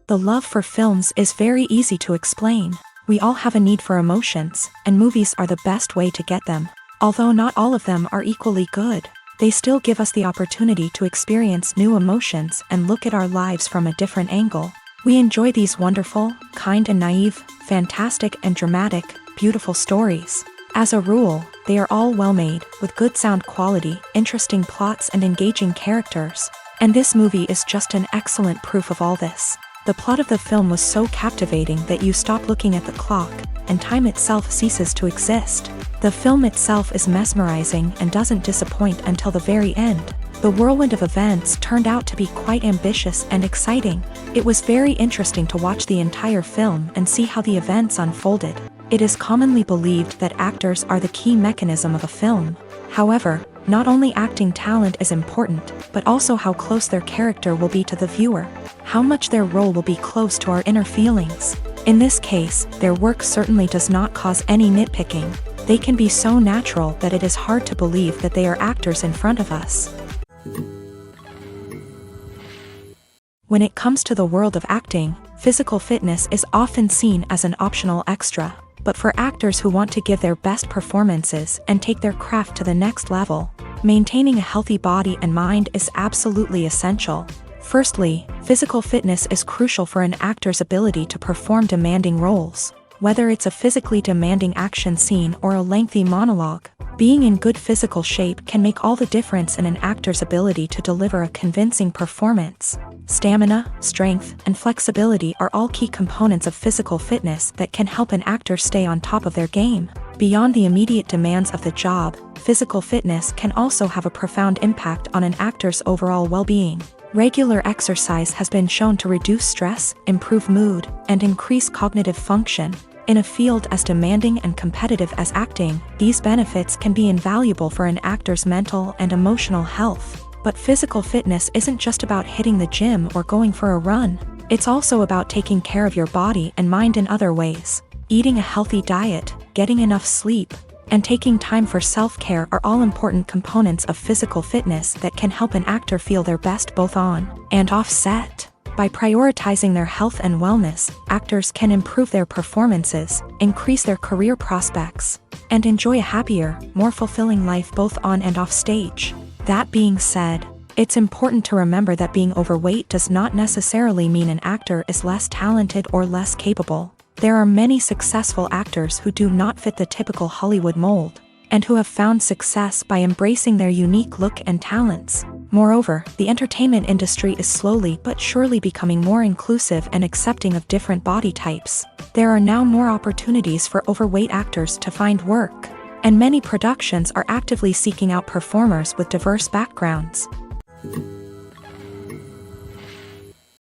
The love for films is very easy to explain. We all have a need for emotions, and movies are the best way to get them. Although not all of them are equally good, they still give us the opportunity to experience new emotions and look at our lives from a different angle. We enjoy these wonderful, kind and naive, fantastic and dramatic, beautiful stories. As a rule, they are all well made, with good sound quality, interesting plots and engaging characters. And this movie is just an excellent proof of all this. The plot of the film was so captivating that you stop looking at the clock, and time itself ceases to exist. The film itself is mesmerizing and doesn't disappoint until the very end. The whirlwind of events turned out to be quite ambitious and exciting. It was very interesting to watch the entire film and see how the events unfolded. It is commonly believed that actors are the key mechanism of a film. However, not only acting talent is important, but also how close their character will be to the viewer. How much their role will be close to our inner feelings. In this case, their work certainly does not cause any nitpicking. They can be so natural that it is hard to believe that they are actors in front of us. When it comes to the world of acting, physical fitness is often seen as an optional extra. But for actors who want to give their best performances and take their craft to the next level, maintaining a healthy body and mind is absolutely essential. Firstly, physical fitness is crucial for an actor's ability to perform demanding roles. Whether it's a physically demanding action scene or a lengthy monologue, being in good physical shape can make all the difference in an actor's ability to deliver a convincing performance. Stamina, strength, and flexibility are all key components of physical fitness that can help an actor stay on top of their game. Beyond the immediate demands of the job, physical fitness can also have a profound impact on an actor's overall well-being. Regular exercise has been shown to reduce stress, improve mood, and increase cognitive function. In a field as demanding and competitive as acting, these benefits can be invaluable for an actor's mental and emotional health. But physical fitness isn't just about hitting the gym or going for a run. It's also about taking care of your body and mind in other ways. Eating a healthy diet, getting enough sleep, and taking time for self-care are all important components of physical fitness that can help an actor feel their best both on and off set. By prioritizing their health and wellness, actors can improve their performances, increase their career prospects, and enjoy a happier, more fulfilling life both on and off stage. That being said, it's important to remember that being overweight does not necessarily mean an actor is less talented or less capable. There are many successful actors who do not fit the typical Hollywood mold, and who have found success by embracing their unique look and talents. Moreover, the entertainment industry is slowly but surely becoming more inclusive and accepting of different body types. There are now more opportunities for overweight actors to find work, and many productions are actively seeking out performers with diverse backgrounds.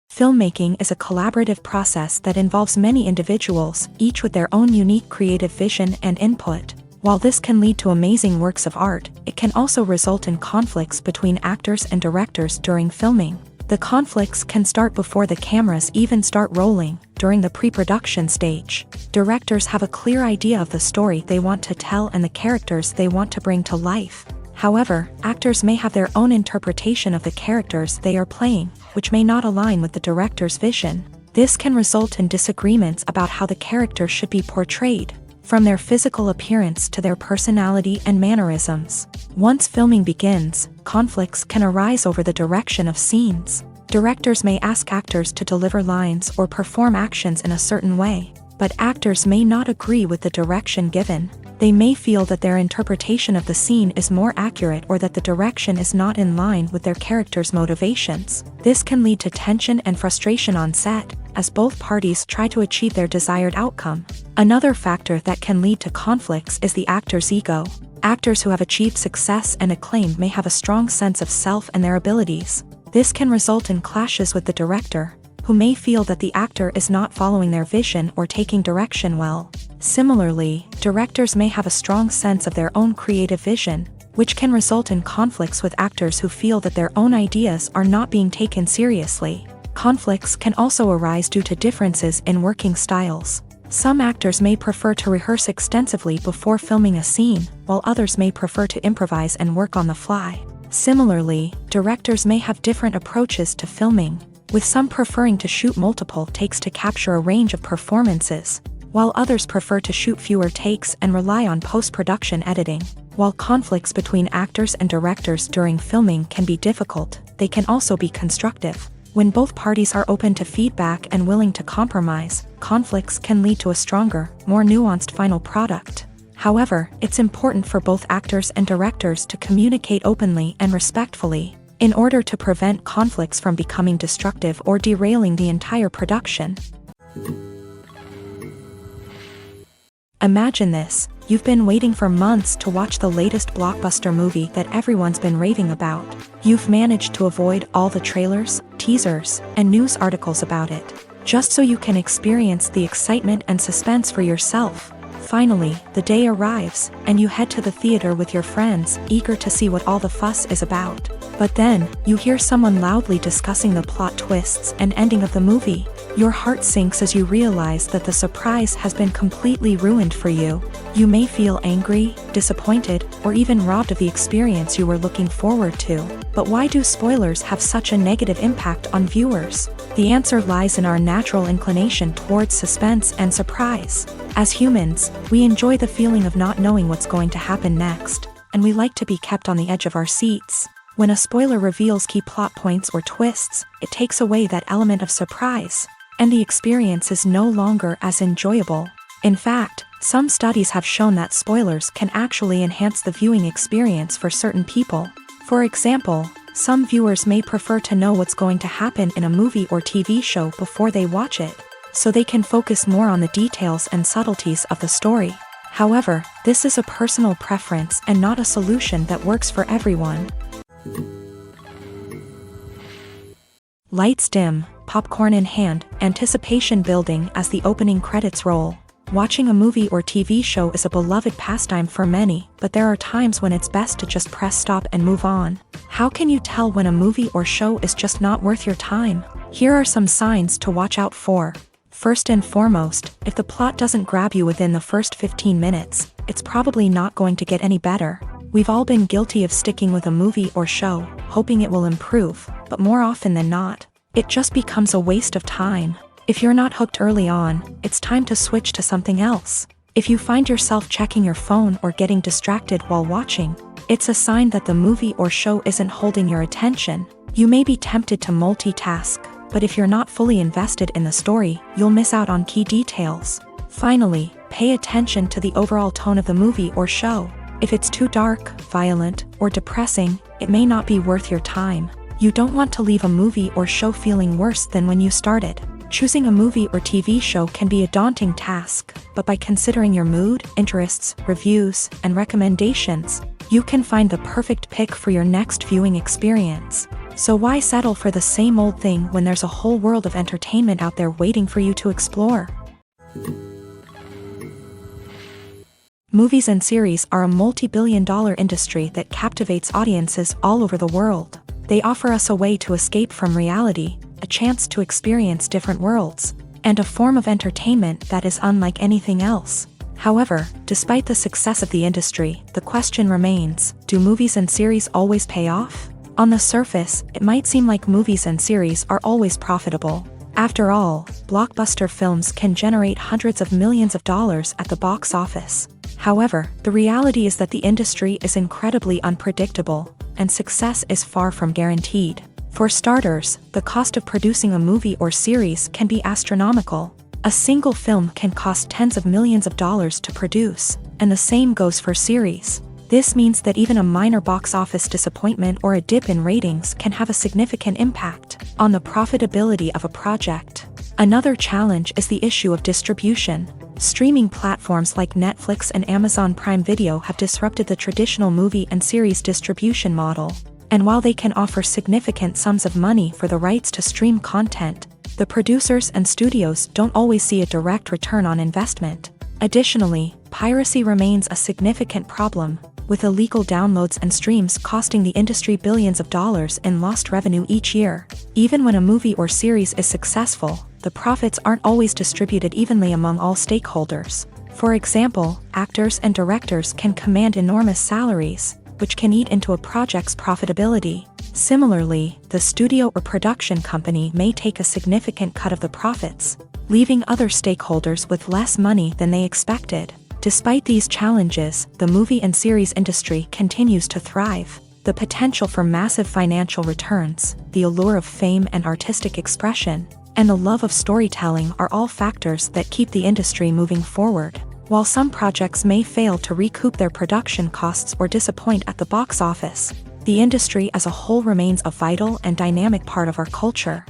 Filmmaking is a collaborative process that involves many individuals, each with their own unique creative vision and input. While this can lead to amazing works of art, it can also result in conflicts between actors and directors during filming. The conflicts can start before the cameras even start rolling, during the pre-production stage. Directors have a clear idea of the story they want to tell and the characters they want to bring to life. However, actors may have their own interpretation of the characters they are playing, which may not align with the director's vision. This can result in disagreements about how the character should be portrayed, from their physical appearance to their personality and mannerisms. Once filming begins, conflicts can arise over the direction of scenes. Directors may ask actors to deliver lines or perform actions in a certain way, but actors may not agree with the direction given. They may feel that their interpretation of the scene is more accurate or that the direction is not in line with their character's motivations. This can lead to tension and frustration on set, as both parties try to achieve their desired outcome. Another factor that can lead to conflicts is the actor's ego. Actors who have achieved success and acclaim may have a strong sense of self and their abilities. This can result in clashes with the director, who may feel that the actor is not following their vision or taking direction well. Similarly, directors may have a strong sense of their own creative vision, which can result in conflicts with actors who feel that their own ideas are not being taken seriously. Conflicts can also arise due to differences in working styles. Some actors may prefer to rehearse extensively before filming a scene, while others may prefer to improvise and work on the fly. Similarly, directors may have different approaches to filming. with some preferring to shoot multiple takes to capture a range of performances, while others prefer to shoot fewer takes and rely on post-production editing. While conflicts between actors and directors during filming can be difficult, they can also be constructive. When both parties are open to feedback and willing to compromise, conflicts can lead to a stronger, more nuanced final product. However, it's important for both actors and directors to communicate openly and respectfully, in order to prevent conflicts from becoming destructive or derailing the entire production. Imagine this: you've been waiting for months to watch the latest blockbuster movie that everyone's been raving about. You've managed to avoid all the trailers, teasers, and news articles about it, just so you can experience the excitement and suspense for yourself. Finally, the day arrives, and you head to the theater with your friends, eager to see what all the fuss is about. But then, you hear someone loudly discussing the plot twists and ending of the movie. Your heart sinks as you realize that the surprise has been completely ruined for you. You may feel angry, disappointed, or even robbed of the experience you were looking forward to. But why do spoilers have such a negative impact on viewers? The answer lies in our natural inclination towards suspense and surprise. As humans, we enjoy the feeling of not knowing what's going to happen next, and we like to be kept on the edge of our seats. When a spoiler reveals key plot points or twists, it takes away that element of surprise, and the experience is no longer as enjoyable. In fact, some studies have shown that spoilers can actually enhance the viewing experience for certain people. For example, some viewers may prefer to know what's going to happen in a movie or TV show before they watch it, so they can focus more on the details and subtleties of the story. However, this is a personal preference and not a solution that works for everyone. Lights dim, popcorn in hand, anticipation building as the opening credits roll. Watching a movie or TV show is a beloved pastime for many, but there are times when it's best to just press stop and move on. How can you tell when a movie or show is just not worth your time? Here are some signs to watch out for. First and foremost, if the plot doesn't grab you within the first 15 minutes, it's probably not going to get any better. We've all been guilty of sticking with a movie or show, hoping it will improve, but more often than not, it just becomes a waste of time. If you're not hooked early on, it's time to switch to something else. If you find yourself checking your phone or getting distracted while watching, it's a sign that the movie or show isn't holding your attention. You may be tempted to multitask, but if you're not fully invested in the story, you'll miss out on key details. Finally, pay attention to the overall tone of the movie or show. If it's too dark, violent, or depressing, it may not be worth your time. You don't want to leave a movie or show feeling worse than when you started. Choosing a movie or TV show can be a daunting task, but by considering your mood, interests, reviews, and recommendations, you can find the perfect pick for your next viewing experience. So why settle for the same old thing when there's a whole world of entertainment out there waiting for you to explore? Movies and series are a multi-billion-dollar industry that captivates audiences all over the world. They offer us a way to escape from reality, a chance to experience different worlds, and a form of entertainment that is unlike anything else. However, despite the success of the industry, the question remains, do movies and series always pay off? On the surface, it might seem like movies and series are always profitable. After all, blockbuster films can generate hundreds of millions of dollars at the box office. However, the reality is that the industry is incredibly unpredictable, and success is far from guaranteed. For starters, the cost of producing a movie or series can be astronomical. A single film can cost tens of millions of dollars to produce, and the same goes for series. This means that even a minor box office disappointment or a dip in ratings can have a significant impact on the profitability of a project. Another challenge is the issue of distribution. Streaming platforms like Netflix and Amazon Prime Video have disrupted the traditional movie and series distribution model. And while they can offer significant sums of money for the rights to stream content, the producers and studios don't always see a direct return on investment. Additionally, piracy remains a significant problem, with illegal downloads and streams costing the industry billions of dollars in lost revenue each year. Even when a movie or series is successful, the profits aren't always distributed evenly among all stakeholders. For example, actors and directors can command enormous salaries, which can eat into a project's profitability. Similarly, the studio or production company may take a significant cut of the profits, leaving other stakeholders with less money than they expected. Despite these challenges, the movie and series industry continues to thrive. The potential for massive financial returns, the allure of fame and artistic expression, and the love of storytelling are all factors that keep the industry moving forward. While some projects may fail to recoup their production costs or disappoint at the box office, the industry as a whole remains a vital and dynamic part of our culture.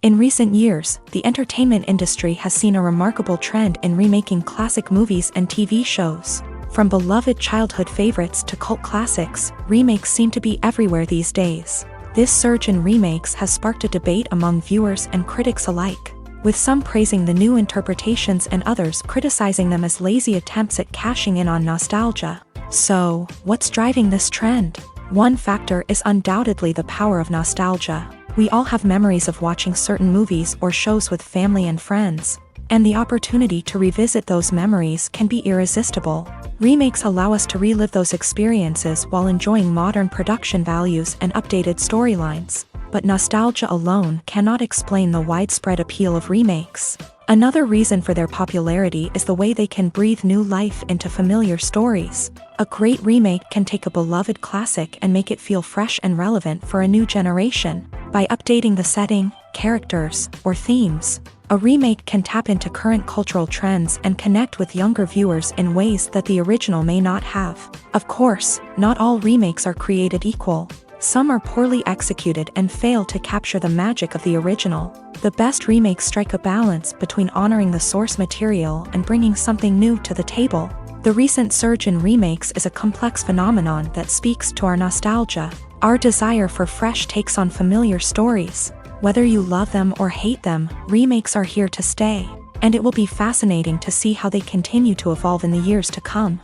In recent years, the entertainment industry has seen a remarkable trend in remaking classic movies and TV shows. From beloved childhood favorites to cult classics, remakes seem to be everywhere these days. This surge in remakes has sparked a debate among viewers and critics alike, with some praising the new interpretations and others criticizing them as lazy attempts at cashing in on nostalgia. So, what's driving this trend? One factor is undoubtedly the power of nostalgia. We all have memories of watching certain movies or shows with family and friends, and the opportunity to revisit those memories can be irresistible. Remakes allow us to relive those experiences while enjoying modern production values and updated storylines. But nostalgia alone cannot explain the widespread appeal of remakes. Another reason for their popularity is the way they can breathe new life into familiar stories. A great remake can take a beloved classic and make it feel fresh and relevant for a new generation. By updating the setting, characters, or themes, a remake can tap into current cultural trends and connect with younger viewers in ways that the original may not have. Of course, not all remakes are created equal. Some are poorly executed and fail to capture the magic of the original. The best remakes strike a balance between honoring the source material and bringing something new to the table. The recent surge in remakes is a complex phenomenon that speaks to our nostalgia, our desire for fresh takes on familiar stories. Whether you love them or hate them, remakes are here to stay, and it will be fascinating to see how they continue to evolve in the years to come.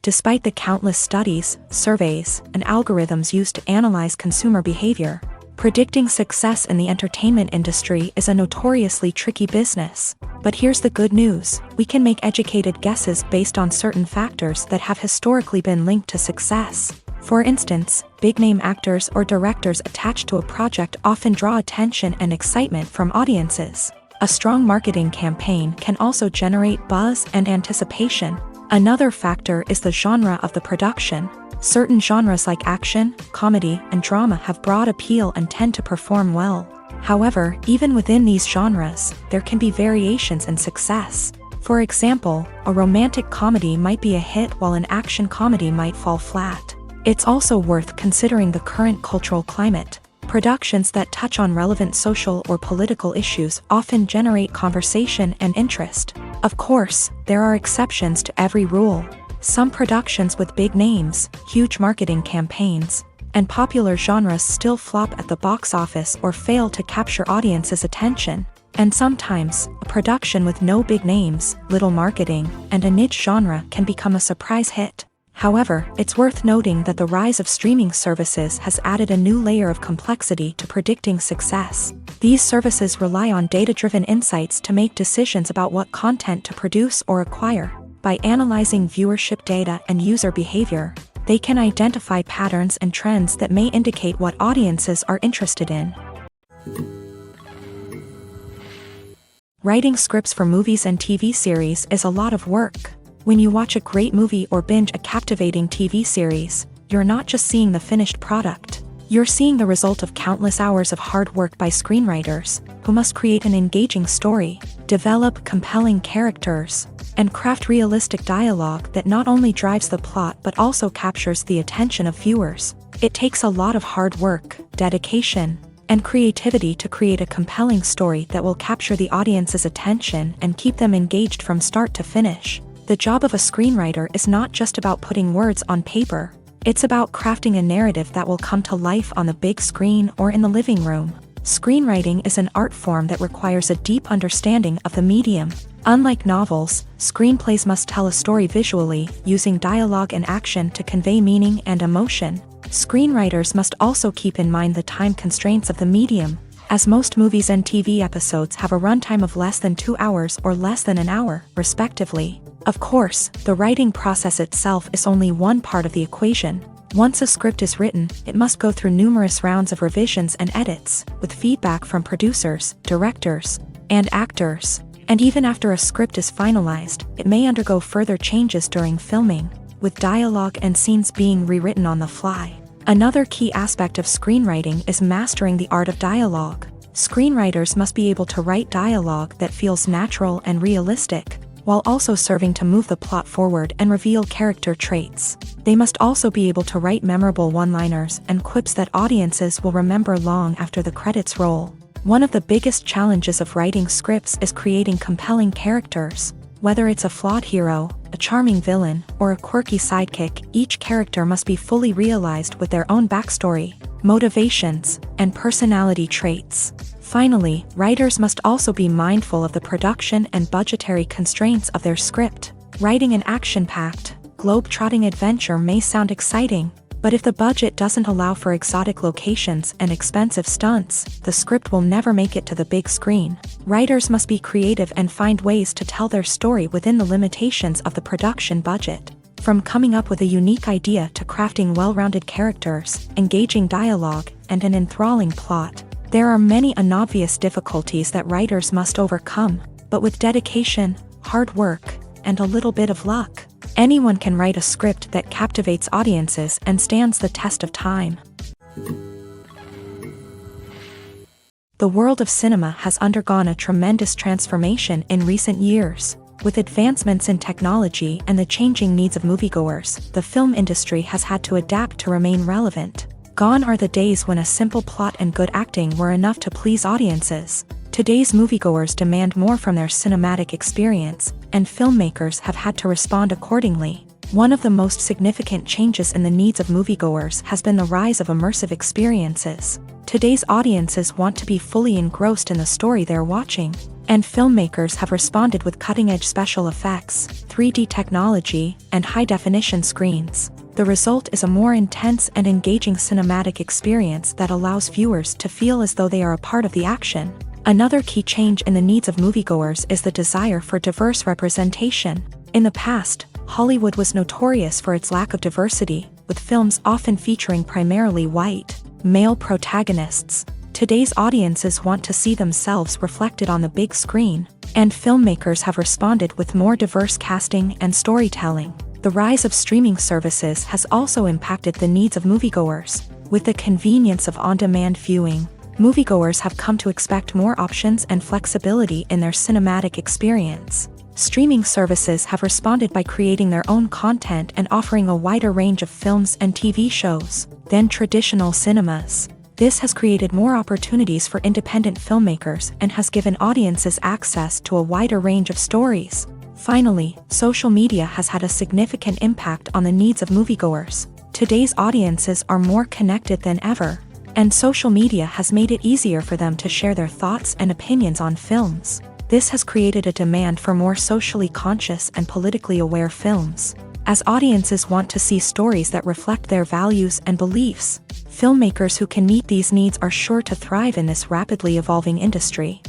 Despite the countless studies, surveys, and algorithms used to analyze consumer behavior, predicting success in the entertainment industry is a notoriously tricky business. But here's the good news: we can make educated guesses based on certain factors that have historically been linked to success. For instance, big-name actors or directors attached to a project often draw attention and excitement from audiences. A strong marketing campaign can also generate buzz and anticipation. Another factor is the genre of the production. Certain genres like action, comedy, and drama have broad appeal and tend to perform well. However, even within these genres, there can be variations in success. For example, a romantic comedy might be a hit while an action comedy might fall flat. It's also worth considering the current cultural climate. Productions that touch on relevant social or political issues often generate conversation and interest. Of course, there are exceptions to every rule. Some productions with big names, huge marketing campaigns, and popular genres still flop at the box office or fail to capture audiences' attention. And sometimes, a production with no big names, little marketing, and a niche genre can become a surprise hit. However, it's worth noting that the rise of streaming services has added a new layer of complexity to predicting success. These services rely on data-driven insights to make decisions about what content to produce or acquire. By analyzing viewership data and user behavior, they can identify patterns and trends that may indicate what audiences are interested in. Writing scripts for movies and TV series is a lot of work. When you watch a great movie or binge a captivating TV series, you're not just seeing the finished product. You're seeing the result of countless hours of hard work by screenwriters, who must create an engaging story, develop compelling characters, and craft realistic dialogue that not only drives the plot but also captures the attention of viewers. It takes a lot of hard work, dedication, and creativity to create a compelling story that will capture the audience's attention and keep them engaged from start to finish. The job of a screenwriter is not just about putting words on paper. It's about crafting a narrative that will come to life on the big screen or in the living room. Screenwriting is an art form that requires a deep understanding of the medium. Unlike novels, screenplays must tell a story visually, using dialogue and action to convey meaning and emotion. Screenwriters must also keep in mind the time constraints of the medium, as most movies and TV episodes have a runtime of less than 2 hours or less than an hour, respectively. Of course, the writing process itself is only one part of the equation. Once a script is written, it must go through numerous rounds of revisions and edits, with feedback from producers, directors, and actors. And even after a script is finalized, it may undergo further changes during filming, with dialogue and scenes being rewritten on the fly. Another key aspect of screenwriting is mastering the art of dialogue. Screenwriters must be able to write dialogue that feels natural and realistic, while also serving to move the plot forward and reveal character traits. They must also be able to write memorable one-liners and quips that audiences will remember long after the credits roll. One of the biggest challenges of writing scripts is creating compelling characters. Whether it's a flawed hero, a charming villain, or a quirky sidekick, each character must be fully realized with their own backstory, motivations, and personality traits. Finally, writers must also be mindful of the production and budgetary constraints of their script. Writing an action-packed, globe-trotting adventure may sound exciting, but if the budget doesn't allow for exotic locations and expensive stunts, the script will never make it to the big screen. Writers must be creative and find ways to tell their story within the limitations of the production budget. From coming up with a unique idea to crafting well-rounded characters, engaging dialogue, and an enthralling plot, there are many unobvious difficulties that writers must overcome, but with dedication, hard work, and a little bit of luck, anyone can write a script that captivates audiences and stands the test of time. The world of cinema has undergone a tremendous transformation in recent years. With advancements in technology and the changing needs of moviegoers, the film industry has had to adapt to remain relevant. Gone are the days when a simple plot and good acting were enough to please audiences. Today's moviegoers demand more from their cinematic experience, and filmmakers have had to respond accordingly. One of the most significant changes in the needs of moviegoers has been the rise of immersive experiences. Today's audiences want to be fully engrossed in the story they're watching, and filmmakers have responded with cutting-edge special effects, 3D technology, and high-definition screens. The result is a more intense and engaging cinematic experience that allows viewers to feel as though they are a part of the action. Another key change in the needs of moviegoers is the desire for diverse representation. In the past, Hollywood was notorious for its lack of diversity, with films often featuring primarily white, male protagonists. Today's audiences want to see themselves reflected on the big screen, and filmmakers have responded with more diverse casting and storytelling. The rise of streaming services has also impacted the needs of moviegoers. With the convenience of on-demand viewing, moviegoers have come to expect more options and flexibility in their cinematic experience. Streaming services have responded by creating their own content and offering a wider range of films and TV shows than traditional cinemas. This has created more opportunities for independent filmmakers and has given audiences access to a wider range of stories. Finally, social media has had a significant impact on the needs of moviegoers. Today's audiences are more connected than ever, and social media has made it easier for them to share their thoughts and opinions on films. This has created a demand for more socially conscious and politically aware films. As audiences want to see stories that reflect their values and beliefs, filmmakers who can meet these needs are sure to thrive in this rapidly evolving industry.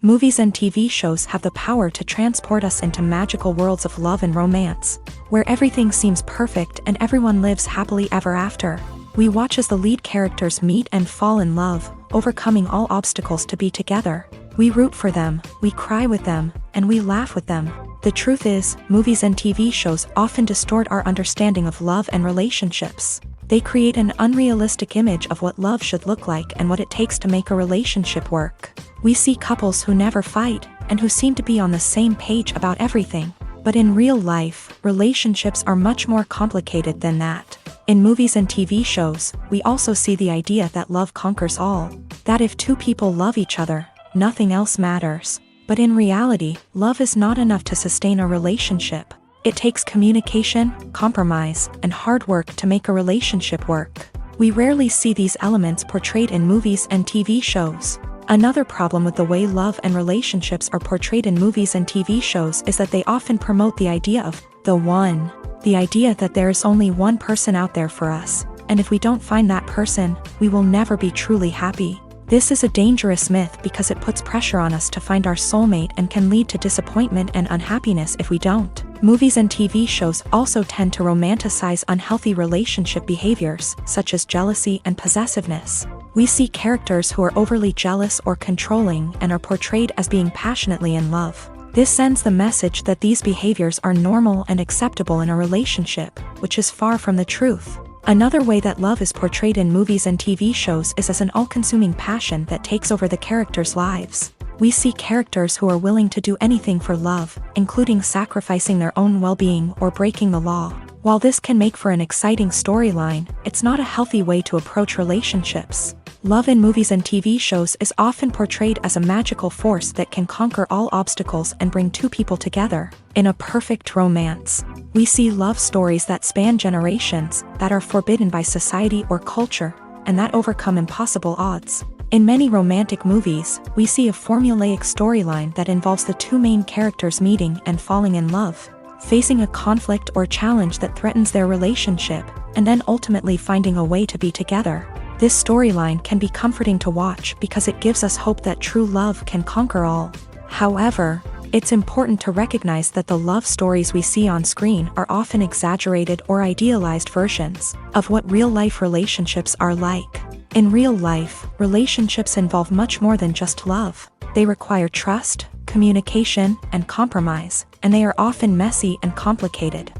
Movies and TV shows have the power to transport us into magical worlds of love and romance, where everything seems perfect and everyone lives happily ever after. We watch as the lead characters meet and fall in love, overcoming all obstacles to be together. We root for them, we cry with them, and we laugh with them. The truth is, movies and TV shows often distort our understanding of love and relationships. They create an unrealistic image of what love should look like and what it takes to make a relationship work. We see couples who never fight, and who seem to be on the same page about everything. But in real life, relationships are much more complicated than that. In movies and TV shows, we also see the idea that love conquers all. That if two people love each other, nothing else matters. But in reality, love is not enough to sustain a relationship. It takes communication, compromise, and hard work to make a relationship work. We rarely see these elements portrayed in movies and TV shows. Another problem with the way love and relationships are portrayed in movies and TV shows is that they often promote the idea of the one. The idea that there is only one person out there for us, and if we don't find that person, we will never be truly happy. This is a dangerous myth because it puts pressure on us to find our soulmate and can lead to disappointment and unhappiness if we don't. Movies and TV shows also tend to romanticize unhealthy relationship behaviors, such as jealousy and possessiveness. We see characters who are overly jealous or controlling and are portrayed as being passionately in love. This sends the message that these behaviors are normal and acceptable in a relationship, which is far from the truth. Another way that love is portrayed in movies and TV shows is as an all-consuming passion that takes over the characters' lives. We see characters who are willing to do anything for love, including sacrificing their own well-being or breaking the law. While this can make for an exciting storyline, it's not a healthy way to approach relationships. Love in movies and TV shows is often portrayed as a magical force that can conquer all obstacles and bring two people together. In a perfect romance, we see love stories that span generations, that are forbidden by society or culture, and that overcome impossible odds. In many romantic movies, we see a formulaic storyline that involves the two main characters meeting and falling in love, facing a conflict or challenge that threatens their relationship, and then ultimately finding a way to be together. This storyline can be comforting to watch because it gives us hope that true love can conquer all. However, it's important to recognize that the love stories we see on screen are often exaggerated or idealized versions of what real-life relationships are like. In real life, relationships involve much more than just love. They require trust, communication, and compromise, and they are often messy and complicated.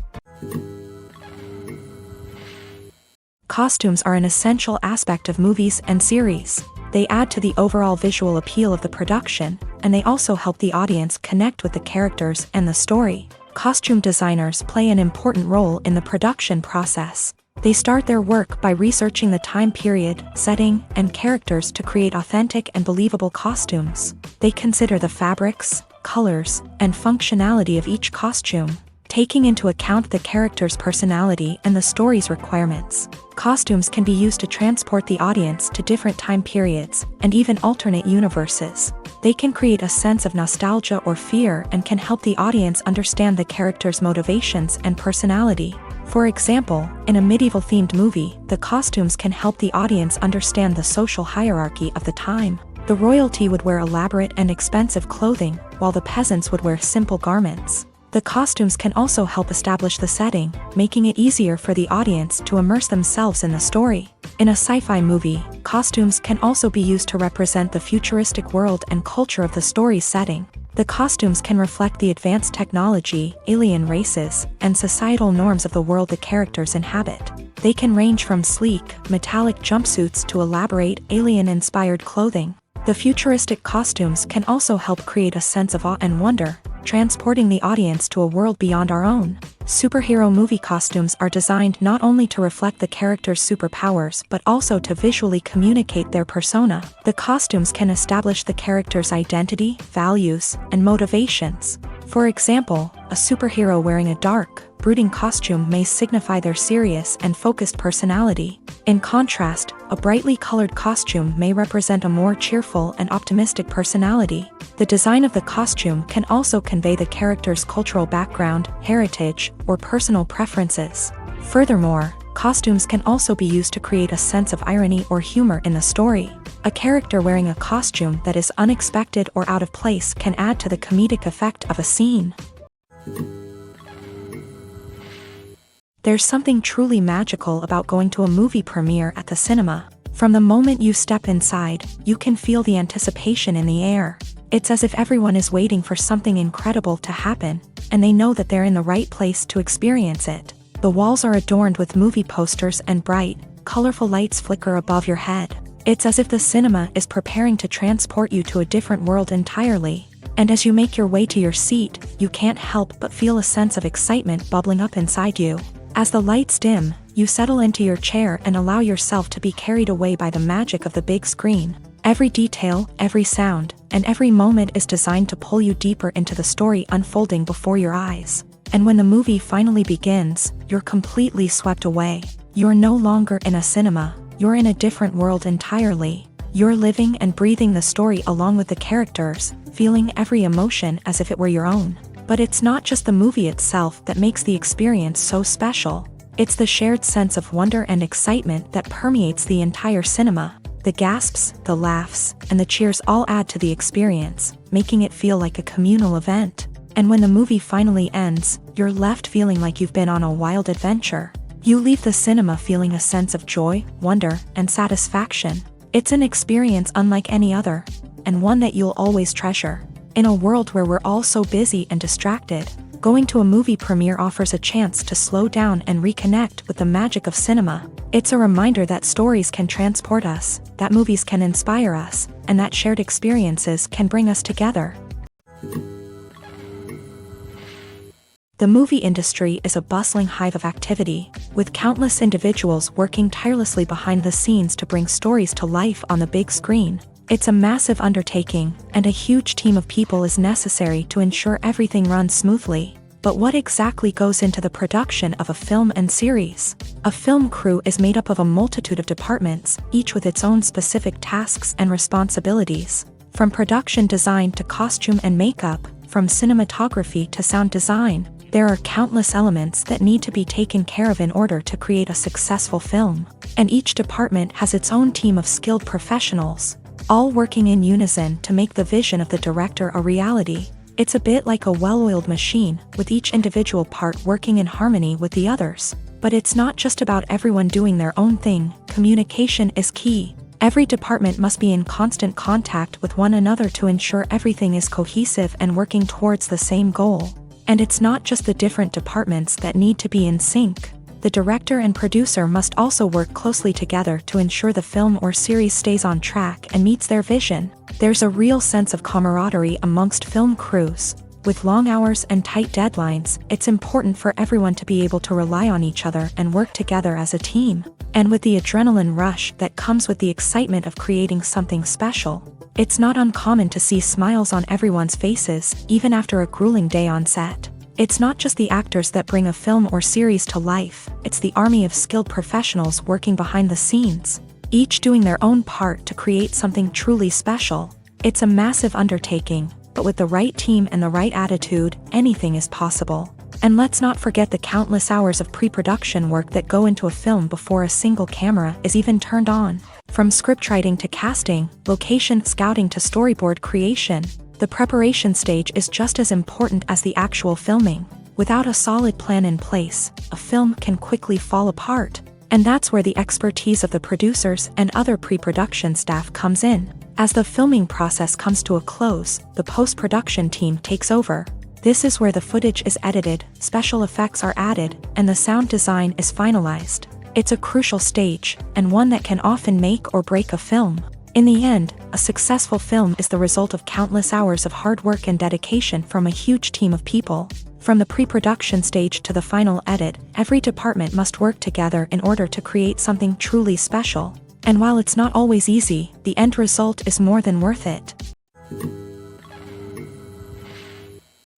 Costumes are an essential aspect of movies and series. They add to the overall visual appeal of the production, and they also help the audience connect with the characters and the story. Costume designers play an important role in the production process. They start their work by researching the time period, setting, and characters to create authentic and believable costumes. They consider the fabrics, colors, and functionality of each costume, taking into account the character's personality and the story's requirements. Costumes can be used to transport the audience to different time periods and even alternate universes. They can create a sense of nostalgia or fear and can help the audience understand the character's motivations and personality. For example, in a medieval-themed movie, the costumes can help the audience understand the social hierarchy of the time. The royalty would wear elaborate and expensive clothing, while the peasants would wear simple garments. The costumes can also help establish the setting, making it easier for the audience to immerse themselves in the story. In a sci-fi movie, costumes can also be used to represent the futuristic world and culture of the story's setting. The costumes can reflect the advanced technology, alien races, and societal norms of the world the characters inhabit. They can range from sleek, metallic jumpsuits to elaborate, alien-inspired clothing. The futuristic costumes can also help create a sense of awe and wonder, transporting the audience to a world beyond our own. Superhero movie costumes are designed not only to reflect the character's superpowers but also to visually communicate their persona. The costumes can establish the character's identity, values, and motivations. For example, a superhero wearing a dark, brooding costume may signify their serious and focused personality. In contrast, a brightly colored costume may represent a more cheerful and optimistic personality. The design of the costume can also convey the character's cultural background, heritage, or personal preferences. Furthermore, costumes can also be used to create a sense of irony or humor in the story. A character wearing a costume that is unexpected or out of place can add to the comedic effect of a scene. There's something truly magical about going to a movie premiere at the cinema. From the moment you step inside, you can feel the anticipation in the air. It's as if everyone is waiting for something incredible to happen, and they know that they're in the right place to experience it. The walls are adorned with movie posters and bright, colorful lights flicker above your head. It's as if the cinema is preparing to transport you to a different world entirely. And as you make your way to your seat, you can't help but feel a sense of excitement bubbling up inside you. As the lights dim, you settle into your chair and allow yourself to be carried away by the magic of the big screen. Every detail, every sound, and every moment is designed to pull you deeper into the story unfolding before your eyes. And when the movie finally begins, you're completely swept away. You're no longer in a cinema, you're in a different world entirely. You're living and breathing the story along with the characters, feeling every emotion as if it were your own. But it's not just the movie itself that makes the experience so special. It's the shared sense of wonder and excitement that permeates the entire cinema. The gasps, the laughs, and the cheers all add to the experience, making it feel like a communal event. And when the movie finally ends, you're left feeling like you've been on a wild adventure. You leave the cinema feeling a sense of joy, wonder, and satisfaction. It's an experience unlike any other, and one that you'll always treasure. In a world where we're all so busy and distracted, going to a movie premiere offers a chance to slow down and reconnect with the magic of cinema. It's a reminder that stories can transport us, that movies can inspire us, and that shared experiences can bring us together. The movie industry is a bustling hive of activity, with countless individuals working tirelessly behind the scenes to bring stories to life on the big screen. It's a massive undertaking, and a huge team of people is necessary to ensure everything runs smoothly. But what exactly goes into the production of a film and series? A film crew is made up of a multitude of departments, each with its own specific tasks and responsibilities. From production design to costume and makeup, from cinematography to sound design, there are countless elements that need to be taken care of in order to create a successful film. And each department has its own team of skilled professionals, all working in unison to make the vision of the director a reality. It's a bit like a well-oiled machine, with each individual part working in harmony with the others. But it's not just about everyone doing their own thing. Communication is key. Every department must be in constant contact with one another to ensure everything is cohesive and working towards the same goal. And it's not just the different departments that need to be in sync. The director and producer must also work closely together to ensure the film or series stays on track and meets their vision. There's a real sense of camaraderie amongst film crews. With long hours and tight deadlines, it's important for everyone to be able to rely on each other and work together as a team. And with the adrenaline rush that comes with the excitement of creating something special, it's not uncommon to see smiles on everyone's faces, even after a grueling day on set. It's not just the actors that bring a film or series to life, it's the army of skilled professionals working behind the scenes, each doing their own part to create something truly special. It's a massive undertaking, but with the right team and the right attitude, anything is possible. And let's not forget the countless hours of pre-production work that go into a film before a single camera is even turned on. From scriptwriting to casting, location scouting to storyboard creation, the preparation stage is just as important as the actual filming. Without a solid plan in place, a film can quickly fall apart. And that's where the expertise of the producers and other pre-production staff comes in. As the filming process comes to a close, the post-production team takes over. This is where the footage is edited, special effects are added, and the sound design is finalized. It's a crucial stage, and one that can often make or break a film. In the end, a successful film is the result of countless hours of hard work and dedication from a huge team of people. From the pre-production stage to the final edit, every department must work together in order to create something truly special. And while it's not always easy, the end result is more than worth it.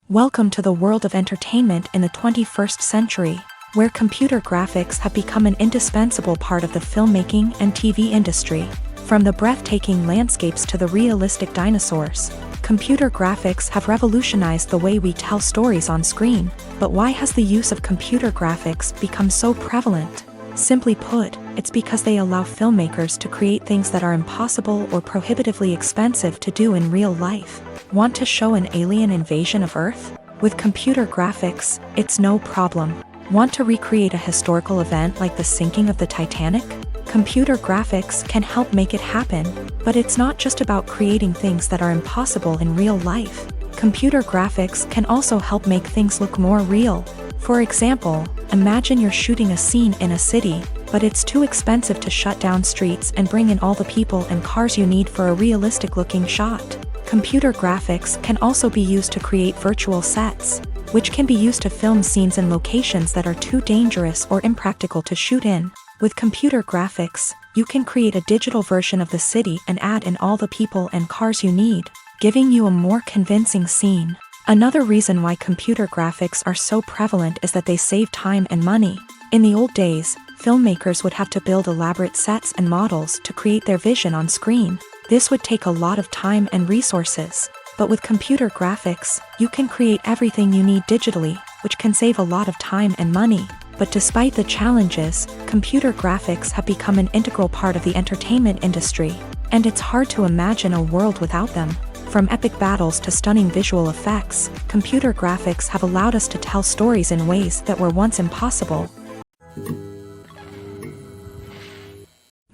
Welcome to the world of entertainment in the 21st century, where computer graphics have become an indispensable part of the filmmaking and TV industry. From the breathtaking landscapes to the realistic dinosaurs, computer graphics have revolutionized the way we tell stories on screen. But why has the use of computer graphics become so prevalent? Simply put, it's because they allow filmmakers to create things that are impossible or prohibitively expensive to do in real life. Want to show an alien invasion of Earth? With computer graphics, it's no problem. Want to recreate a historical event like the sinking of the Titanic? Computer graphics can help make it happen. But it's not just about creating things that are impossible in real life. Computer graphics can also help make things look more real. For example, imagine you're shooting a scene in a city, but it's too expensive to shut down streets and bring in all the people and cars you need for a realistic-looking shot. Computer graphics can also be used to create virtual sets, which can be used to film scenes in locations that are too dangerous or impractical to shoot in. With computer graphics, you can create a digital version of the city and add in all the people and cars you need, giving you a more convincing scene. Another reason why computer graphics are so prevalent is that they save time and money. In the old days, filmmakers would have to build elaborate sets and models to create their vision on screen. This would take a lot of time and resources. But with computer graphics, you can create everything you need digitally, which can save a lot of time and money. But despite the challenges, computer graphics have become an integral part of the entertainment industry, and it's hard to imagine a world without them. From epic battles to stunning visual effects, computer graphics have allowed us to tell stories in ways that were once impossible.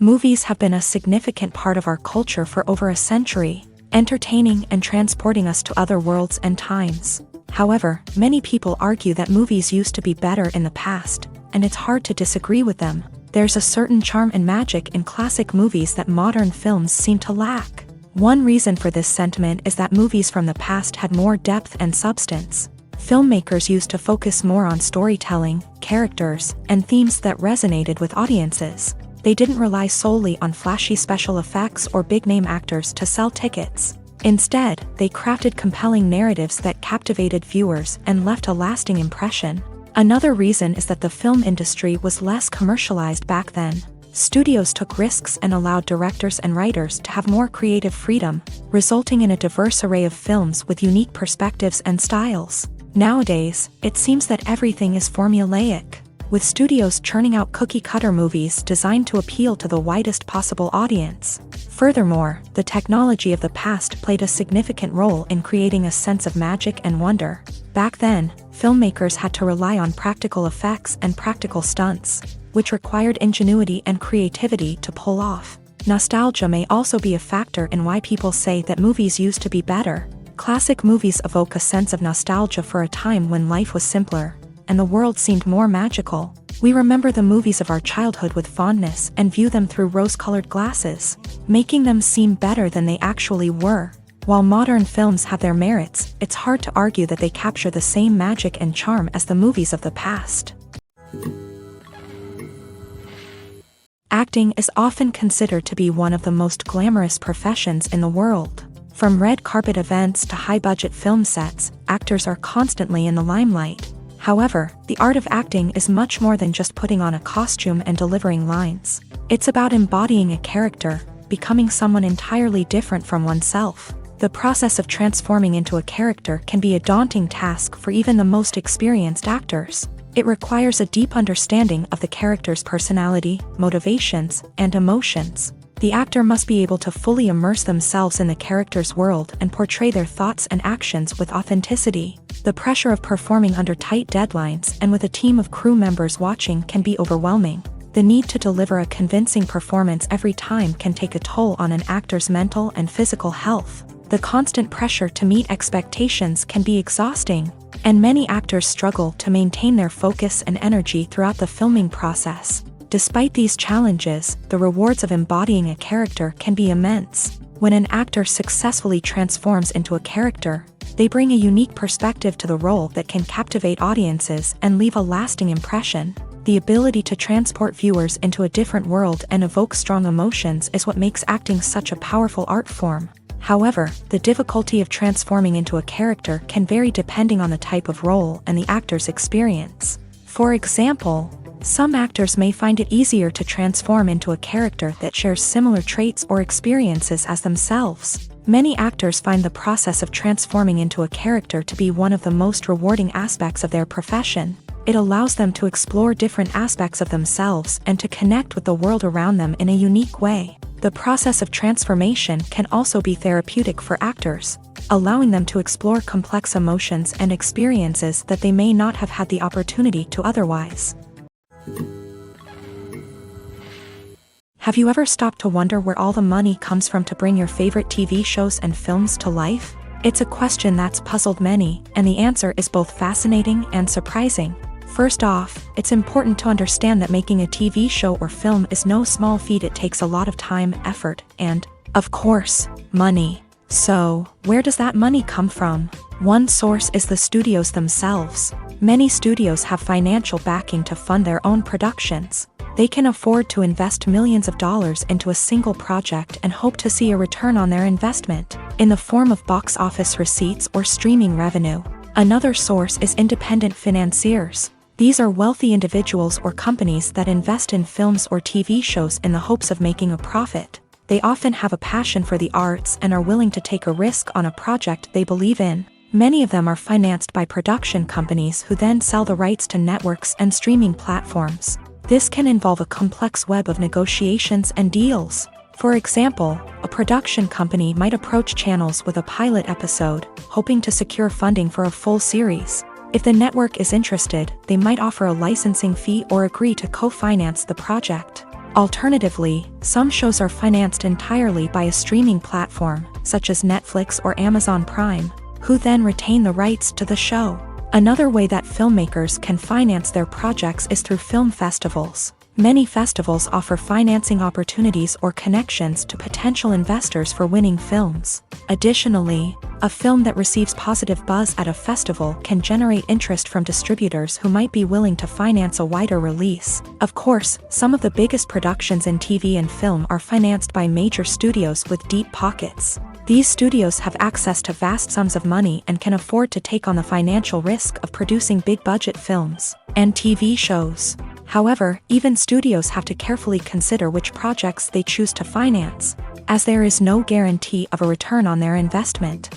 Movies have been a significant part of our culture for over a century, entertaining and transporting us to other worlds and times. However, many people argue that movies used to be better in the past, and it's hard to disagree with them. There's a certain charm and magic in classic movies that modern films seem to lack. One reason for this sentiment is that movies from the past had more depth and substance. Filmmakers used to focus more on storytelling, characters, and themes that resonated with audiences. They didn't rely solely on flashy special effects or big-name actors to sell tickets. Instead, they crafted compelling narratives that captivated viewers and left a lasting impression. Another reason is that the film industry was less commercialized back then. Studios took risks and allowed directors and writers to have more creative freedom, resulting in a diverse array of films with unique perspectives and styles. Nowadays, it seems that everything is formulaic, with studios churning out cookie-cutter movies designed to appeal to the widest possible audience. Furthermore, the technology of the past played a significant role in creating a sense of magic and wonder. Back then, filmmakers had to rely on practical effects and practical stunts, which required ingenuity and creativity to pull off. Nostalgia may also be a factor in why people say that movies used to be better. Classic movies evoke a sense of nostalgia for a time when life was simpler, and the world seemed more magical. We remember the movies of our childhood with fondness and view them through rose-colored glasses, making them seem better than they actually were. While modern films have their merits, it's hard to argue that they capture the same magic and charm as the movies of the past. Acting is often considered to be one of the most glamorous professions in the world. From red carpet events to high-budget film sets, actors are constantly in the limelight. However, the art of acting is much more than just putting on a costume and delivering lines. It's about embodying a character, becoming someone entirely different from oneself. The process of transforming into a character can be a daunting task for even the most experienced actors. It requires a deep understanding of the character's personality, motivations, and emotions. The actor must be able to fully immerse themselves in the character's world and portray their thoughts and actions with authenticity. The pressure of performing under tight deadlines and with a team of crew members watching can be overwhelming. The need to deliver a convincing performance every time can take a toll on an actor's mental and physical health. The constant pressure to meet expectations can be exhausting, and many actors struggle to maintain their focus and energy throughout the filming process. Despite these challenges, the rewards of embodying a character can be immense. When an actor successfully transforms into a character, they bring a unique perspective to the role that can captivate audiences and leave a lasting impression. The ability to transport viewers into a different world and evoke strong emotions is what makes acting such a powerful art form. However, the difficulty of transforming into a character can vary depending on the type of role and the actor's experience. For example, some actors may find it easier to transform into a character that shares similar traits or experiences as themselves. Many actors find the process of transforming into a character to be one of the most rewarding aspects of their profession. It allows them to explore different aspects of themselves and to connect with the world around them in a unique way. The process of transformation can also be therapeutic for actors, allowing them to explore complex emotions and experiences that they may not have had the opportunity to otherwise. Have you ever stopped to wonder where all the money comes from to bring your favorite TV shows and films to life? It's a question that's puzzled many, and the answer is both fascinating and surprising. First off, it's important to understand that making a TV show or film is no small feat. It takes a lot of time, effort, and, of course, money. So, where does that money come from? One source is the studios themselves. Many studios have financial backing to fund their own productions. They can afford to invest millions of dollars into a single project and hope to see a return on their investment, in the form of box office receipts or streaming revenue. Another source is independent financiers. These are wealthy individuals or companies that invest in films or TV shows in the hopes of making a profit. They often have a passion for the arts and are willing to take a risk on a project they believe in. Many of them are financed by production companies who then sell the rights to networks and streaming platforms. This can involve a complex web of negotiations and deals. For example, a production company might approach channels with a pilot episode, hoping to secure funding for a full series. If the network is interested, they might offer a licensing fee or agree to co-finance the project. Alternatively, some shows are financed entirely by a streaming platform, such as Netflix or Amazon Prime, who then retain the rights to the show. Another way that filmmakers can finance their projects is through film festivals. Many festivals offer financing opportunities or connections to potential investors for winning films. Additionally, a film that receives positive buzz at a festival can generate interest from distributors who might be willing to finance a wider release. Of course, some of the biggest productions in TV and film are financed by major studios with deep pockets. These studios have access to vast sums of money and can afford to take on the financial risk of producing big-budget films and TV shows. However, even studios have to carefully consider which projects they choose to finance, as there is no guarantee of a return on their investment.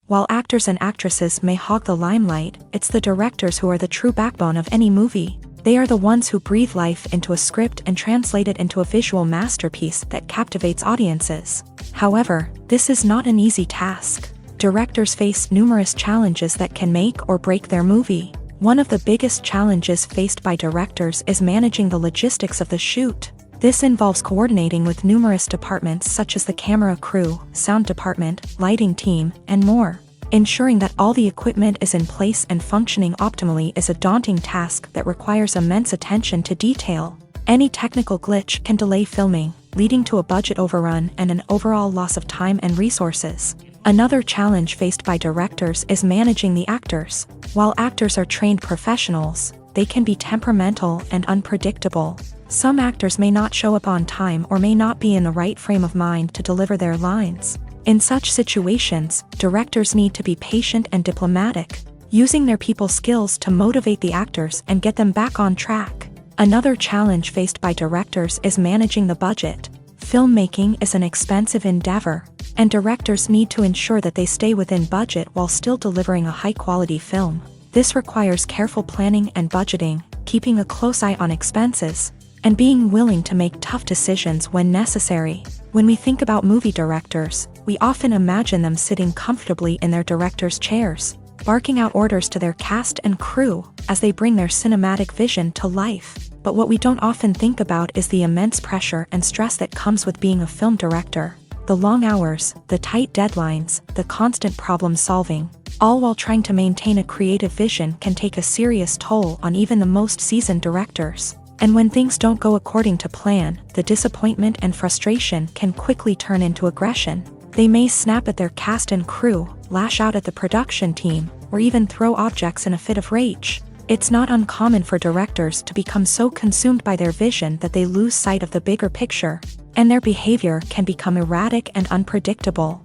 While actors and actresses may hog the limelight, it's the directors who are the true backbone of any movie. They are the ones who breathe life into a script and translate it into a visual masterpiece that captivates audiences. However, this is not an easy task. Directors face numerous challenges that can make or break their movie. One of the biggest challenges faced by directors is managing the logistics of the shoot. This involves coordinating with numerous departments such as the camera crew, sound department, lighting team, and more. Ensuring that all the equipment is in place and functioning optimally is a daunting task that requires immense attention to detail. Any technical glitch can delay filming, leading to a budget overrun and an overall loss of time and resources. Another challenge faced by directors is managing the actors. While actors are trained professionals, they can be temperamental and unpredictable. Some actors may not show up on time or may not be in the right frame of mind to deliver their lines. In such situations, directors need to be patient and diplomatic, using their people skills to motivate the actors and get them back on track. Another challenge faced by directors is managing the budget. Filmmaking is an expensive endeavor, and directors need to ensure that they stay within budget while still delivering a high-quality film. This requires careful planning and budgeting, keeping a close eye on expenses, and being willing to make tough decisions when necessary. When we think about movie directors, we often imagine them sitting comfortably in their director's chairs, barking out orders to their cast and crew as they bring their cinematic vision to life. But what we don't often think about is the immense pressure and stress that comes with being a film director. The long hours, the tight deadlines, the constant problem solving, all while trying to maintain a creative vision can take a serious toll on even the most seasoned directors. And when things don't go according to plan, the disappointment and frustration can quickly turn into aggression. They may snap at their cast and crew, lash out at the production team, or even throw objects in a fit of rage. It's not uncommon for directors to become so consumed by their vision that they lose sight of the bigger picture, and their behavior can become erratic and unpredictable.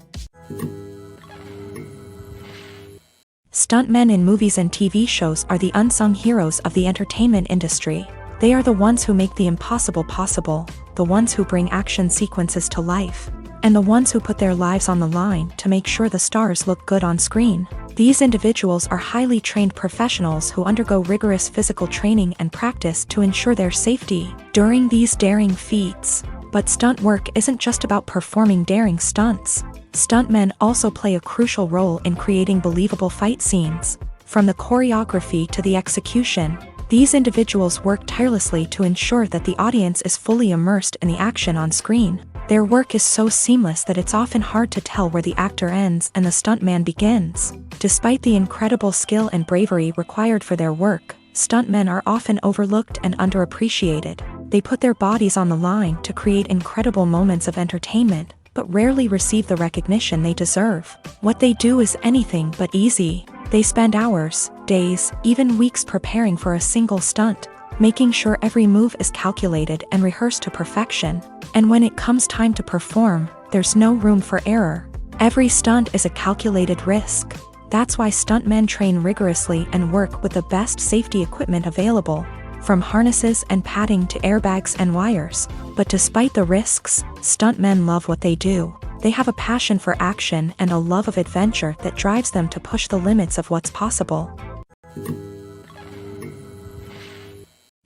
Stuntmen in movies and TV shows are the unsung heroes of the entertainment industry. They are the ones who make the impossible possible, the ones who bring action sequences to life, and the ones who put their lives on the line to make sure the stars look good on screen. These individuals are highly trained professionals who undergo rigorous physical training and practice to ensure their safety during these daring feats. But stunt work isn't just about performing daring stunts. Stuntmen also play a crucial role in creating believable fight scenes. From the choreography to the execution, these individuals work tirelessly to ensure that the audience is fully immersed in the action on screen. Their work is so seamless that it's often hard to tell where the actor ends and the stuntman begins. Despite the incredible skill and bravery required for their work, stuntmen are often overlooked and underappreciated. They put their bodies on the line to create incredible moments of entertainment, but rarely receive the recognition they deserve. What they do is anything but easy. They spend hours, days, even weeks preparing for a single stunt, making sure every move is calculated and rehearsed to perfection. And when it comes time to perform, there's no room for error. Every stunt is a calculated risk. That's why stuntmen train rigorously and work with the best safety equipment available, from harnesses and padding to airbags and wires. But despite the risks, stuntmen love what they do. They have a passion for action and a love of adventure that drives them to push the limits of what's possible.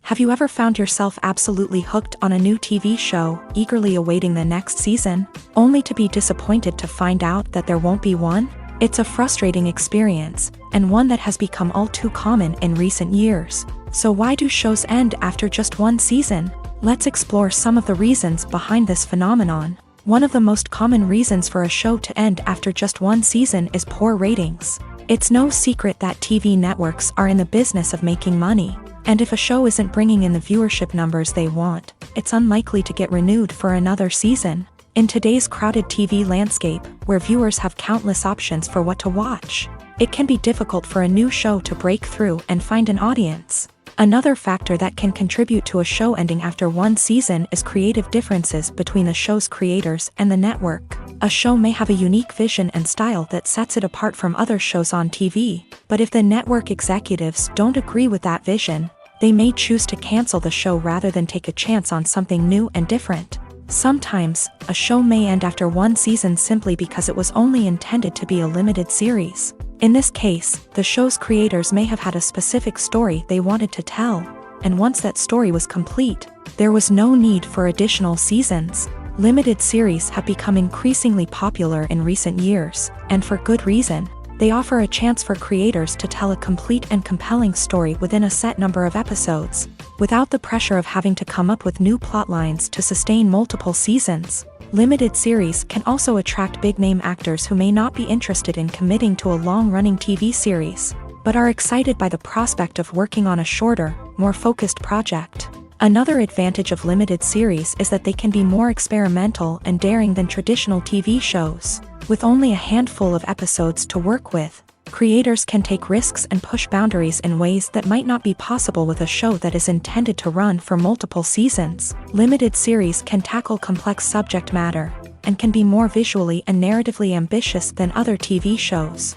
Have you ever found yourself absolutely hooked on a new TV show, eagerly awaiting the next season, only to be disappointed to find out that there won't be one? It's a frustrating experience, and one that has become all too common in recent years. So why do shows end after just one season? Let's explore some of the reasons behind this phenomenon. One of the most common reasons for a show to end after just one season is poor ratings. It's no secret that TV networks are in the business of making money. And if a show isn't bringing in the viewership numbers they want, it's unlikely to get renewed for another season. In today's crowded TV landscape, where viewers have countless options for what to watch, it can be difficult for a new show to break through and find an audience. Another factor that can contribute to a show ending after one season is creative differences between the show's creators and the network. A show may have a unique vision and style that sets it apart from other shows on TV, but if the network executives don't agree with that vision, they may choose to cancel the show rather than take a chance on something new and different. Sometimes, a show may end after one season simply because it was only intended to be a limited series. In this case, the show's creators may have had a specific story they wanted to tell, and once that story was complete, there was no need for additional seasons. Limited series have become increasingly popular in recent years, and for good reason. They offer a chance for creators to tell a complete and compelling story within a set number of episodes, without the pressure of having to come up with new plotlines to sustain multiple seasons. Limited series can also attract big-name actors who may not be interested in committing to a long-running TV series, but are excited by the prospect of working on a shorter, more focused project. Another advantage of limited series is that they can be more experimental and daring than traditional TV shows. With only a handful of episodes to work with, creators can take risks and push boundaries in ways that might not be possible with a show that is intended to run for multiple seasons. Limited series can tackle complex subject matter, and can be more visually and narratively ambitious than other TV shows.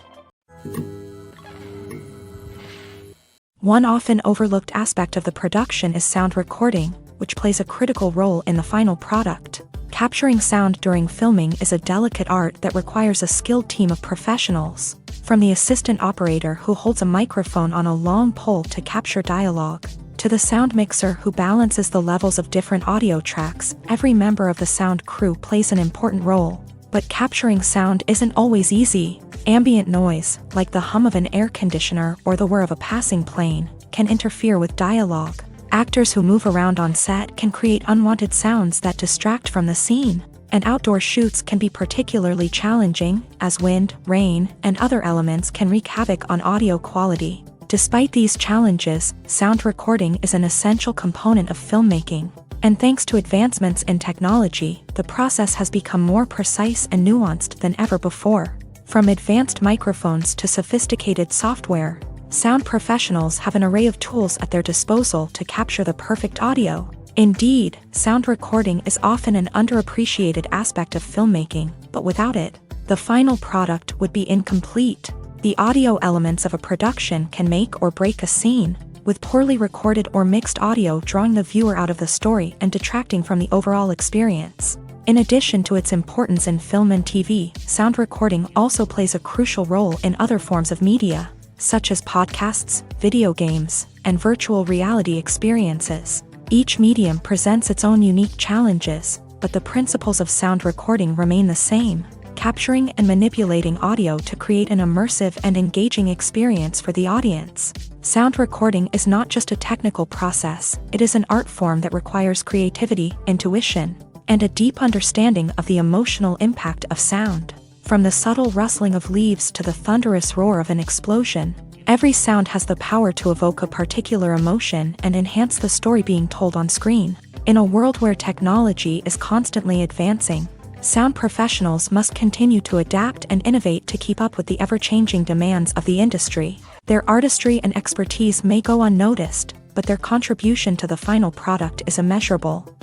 One often overlooked aspect of the production is sound recording, which plays a critical role in the final product. Capturing sound during filming is a delicate art that requires a skilled team of professionals, from the assistant operator who holds a microphone on a long pole to capture dialogue, to the sound mixer who balances the levels of different audio tracks. Every member of the sound crew plays an important role. But capturing sound isn't always easy. Ambient noise, like the hum of an air conditioner or the whir of a passing plane, can interfere with dialogue. Actors who move around on set can create unwanted sounds that distract from the scene, and outdoor shoots can be particularly challenging, as wind, rain, and other elements can wreak havoc on audio quality. Despite these challenges, sound recording is an essential component of filmmaking, and thanks to advancements in technology, the process has become more precise and nuanced than ever before. From advanced microphones to sophisticated software, sound professionals have an array of tools at their disposal to capture the perfect audio. Indeed, sound recording is often an underappreciated aspect of filmmaking, but without it, the final product would be incomplete. The audio elements of a production can make or break a scene, with poorly recorded or mixed audio drawing the viewer out of the story and detracting from the overall experience. In addition to its importance in film and TV, sound recording also plays a crucial role in other forms of media, such as podcasts, video games, and virtual reality experiences. Each medium presents its own unique challenges, but the principles of sound recording remain the same, capturing and manipulating audio to create an immersive and engaging experience for the audience. Sound recording is not just a technical process, it is an art form that requires creativity, intuition, and a deep understanding of the emotional impact of sound. From the subtle rustling of leaves to the thunderous roar of an explosion, every sound has the power to evoke a particular emotion and enhance the story being told on screen. In a world where technology is constantly advancing, sound professionals must continue to adapt and innovate to keep up with the ever-changing demands of the industry. Their artistry and expertise may go unnoticed, but their contribution to the final product is immeasurable.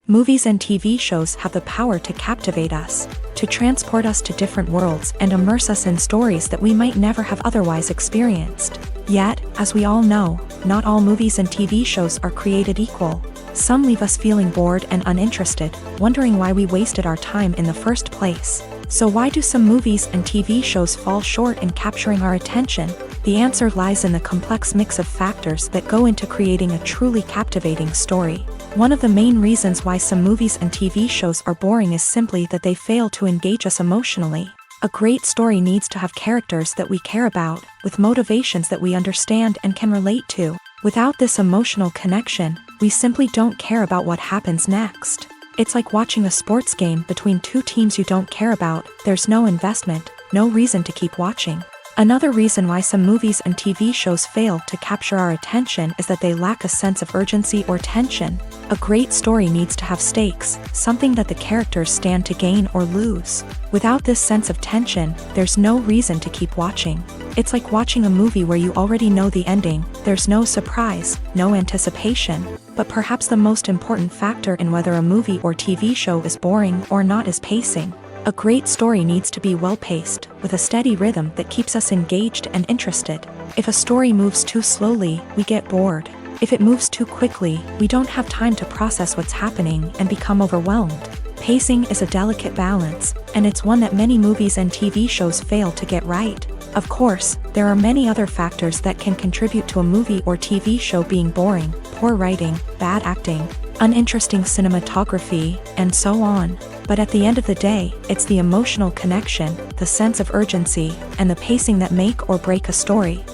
Movies and TV shows have the power to captivate us, to transport us to different worlds and immerse us in stories that we might never have otherwise experienced. Yet, as we all know, not all movies and TV shows are created equal. Some leave us feeling bored and uninterested, wondering why we wasted our time in the first place. So why do some movies and TV shows fall short in capturing our attention? The answer lies in the complex mix of factors that go into creating a truly captivating story. One of the main reasons why some movies and TV shows are boring is simply that they fail to engage us emotionally. A great story needs to have characters that we care about, with motivations that we understand and can relate to. Without this emotional connection, we simply don't care about what happens next. It's like watching a sports game between two teams you don't care about. There's no investment, no reason to keep watching. Another reason why some movies and TV shows fail to capture our attention is that they lack a sense of urgency or tension. A great story needs to have stakes, something that the characters stand to gain or lose. Without this sense of tension, there's no reason to keep watching. It's like watching a movie where you already know the ending. There's no surprise, no anticipation. But perhaps the most important factor in whether a movie or TV show is boring or not is pacing. A great story needs to be well-paced, with a steady rhythm that keeps us engaged and interested. If a story moves too slowly, we get bored. If it moves too quickly, we don't have time to process what's happening and become overwhelmed. Pacing is a delicate balance, and it's one that many movies and TV shows fail to get right. Of course, there are many other factors that can contribute to a movie or TV show being boring: poor writing, bad acting, uninteresting cinematography, and so on. But at the end of the day, it's the emotional connection, the sense of urgency, and the pacing that make or break a story.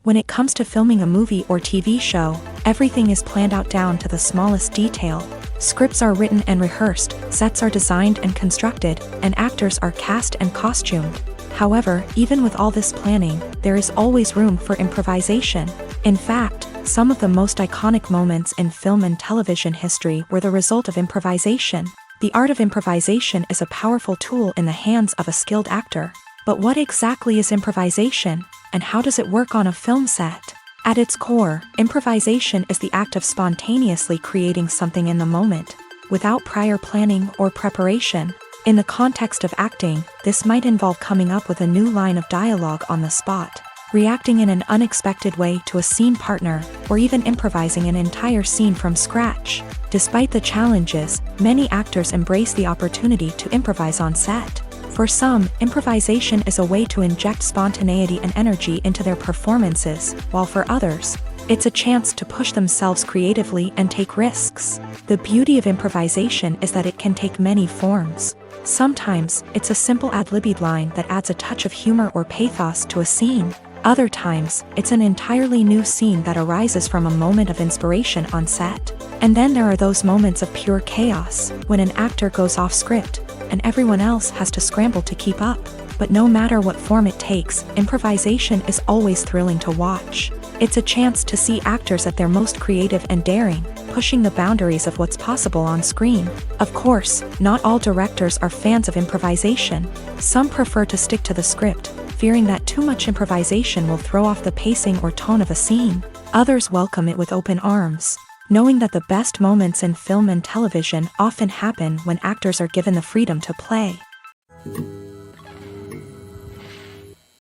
When it comes to filming a movie or TV show, everything is planned out down to the smallest detail. Scripts are written and rehearsed, sets are designed and constructed, and actors are cast and costumed. However, even with all this planning, there is always room for improvisation. In fact, some of the most iconic moments in film and television history were the result of improvisation. The art of improvisation is a powerful tool in the hands of a skilled actor. But what exactly is improvisation, and how does it work on a film set? At its core, improvisation is the act of spontaneously creating something in the moment, without prior planning or preparation. In the context of acting, this might involve coming up with a new line of dialogue on the spot, reacting in an unexpected way to a scene partner, or even improvising an entire scene from scratch. Despite the challenges, many actors embrace the opportunity to improvise on set. For some, improvisation is a way to inject spontaneity and energy into their performances, while for others, it's a chance to push themselves creatively and take risks. The beauty of improvisation is that it can take many forms. Sometimes, it's a simple ad-libbed line that adds a touch of humor or pathos to a scene. Other times, it's an entirely new scene that arises from a moment of inspiration on set. And then there are those moments of pure chaos, when an actor goes off script, and everyone else has to scramble to keep up. But no matter what form it takes, improvisation is always thrilling to watch. It's a chance to see actors at their most creative and daring, pushing the boundaries of what's possible on screen. Of course, not all directors are fans of improvisation. Some prefer to stick to the script, fearing that too much improvisation will throw off the pacing or tone of a scene. Others welcome it with open arms, knowing that the best moments in film and television often happen when actors are given the freedom to play.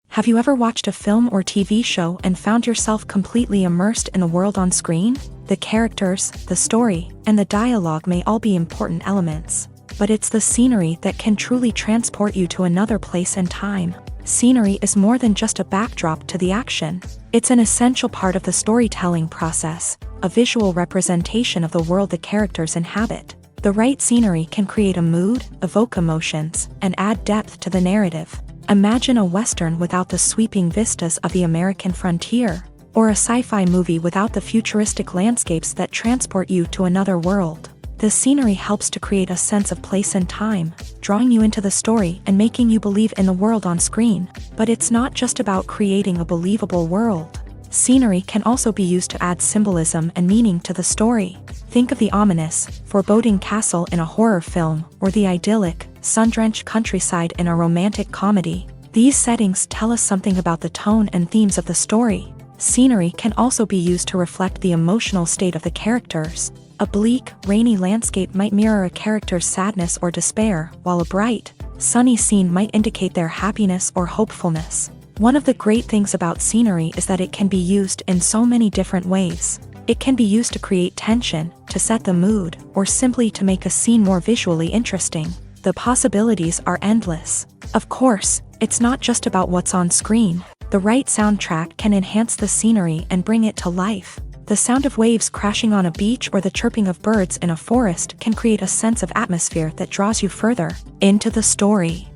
Have you ever watched a film or TV show and found yourself completely immersed in the world on screen? The characters, the story, and the dialogue may all be important elements, but it's the scenery that can truly transport you to another place and time. Scenery is more than just a backdrop to the action. It's an essential part of the storytelling process, a visual representation of the world the characters inhabit. The right scenery can create a mood, evoke emotions, and add depth to the narrative. Imagine a Western without the sweeping vistas of the American frontier, or a sci-fi movie without the futuristic landscapes that transport you to another world. The scenery helps to create a sense of place and time, drawing you into the story and making you believe in the world on screen. But it's not just about creating a believable world. Scenery can also be used to add symbolism and meaning to the story. Think of the ominous, foreboding castle in a horror film, or the idyllic, sun-drenched countryside in a romantic comedy. These settings tell us something about the tone and themes of the story. Scenery can also be used to reflect the emotional state of the characters. A bleak, rainy landscape might mirror a character's sadness or despair, while a bright, sunny scene might indicate their happiness or hopefulness. One of the great things about scenery is that it can be used in so many different ways. It can be used to create tension, to set the mood, or simply to make a scene more visually interesting. The possibilities are endless. Of course, it's not just about what's on screen. The right soundtrack can enhance the scenery and bring it to life. The sound of waves crashing on a beach or the chirping of birds in a forest can create a sense of atmosphere that draws you further into the story.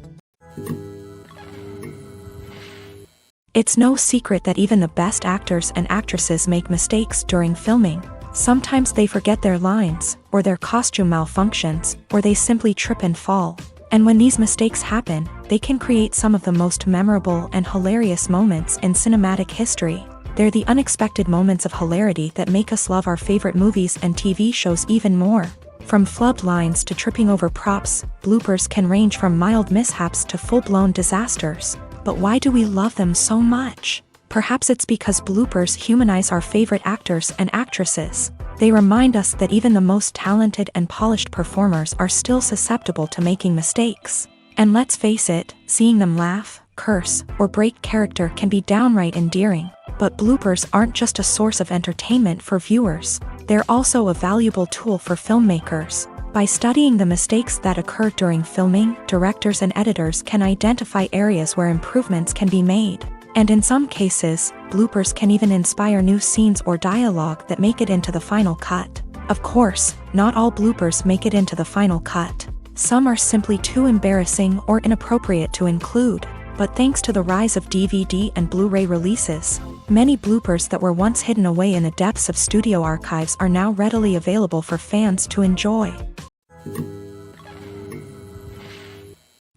It's no secret that even the best actors and actresses make mistakes during filming. Sometimes they forget their lines, or their costume malfunctions, or they simply trip and fall. And when these mistakes happen, they can create some of the most memorable and hilarious moments in cinematic history. They're the unexpected moments of hilarity that make us love our favorite movies and TV shows even more. From flubbed lines to tripping over props, bloopers can range from mild mishaps to full-blown disasters. But why do we love them so much? Perhaps it's because bloopers humanize our favorite actors and actresses. They remind us that even the most talented and polished performers are still susceptible to making mistakes. And let's face it, seeing them laugh, curse, or break character can be downright endearing. But bloopers aren't just a source of entertainment for viewers. They're also a valuable tool for filmmakers. By studying the mistakes that occur during filming, directors and editors can identify areas where improvements can be made. And in some cases, bloopers can even inspire new scenes or dialogue that make it into the final cut. Of course, not all bloopers make it into the final cut. Some are simply too embarrassing or inappropriate to include. But thanks to the rise of DVD and Blu-ray releases, many bloopers that were once hidden away in the depths of studio archives are now readily available for fans to enjoy.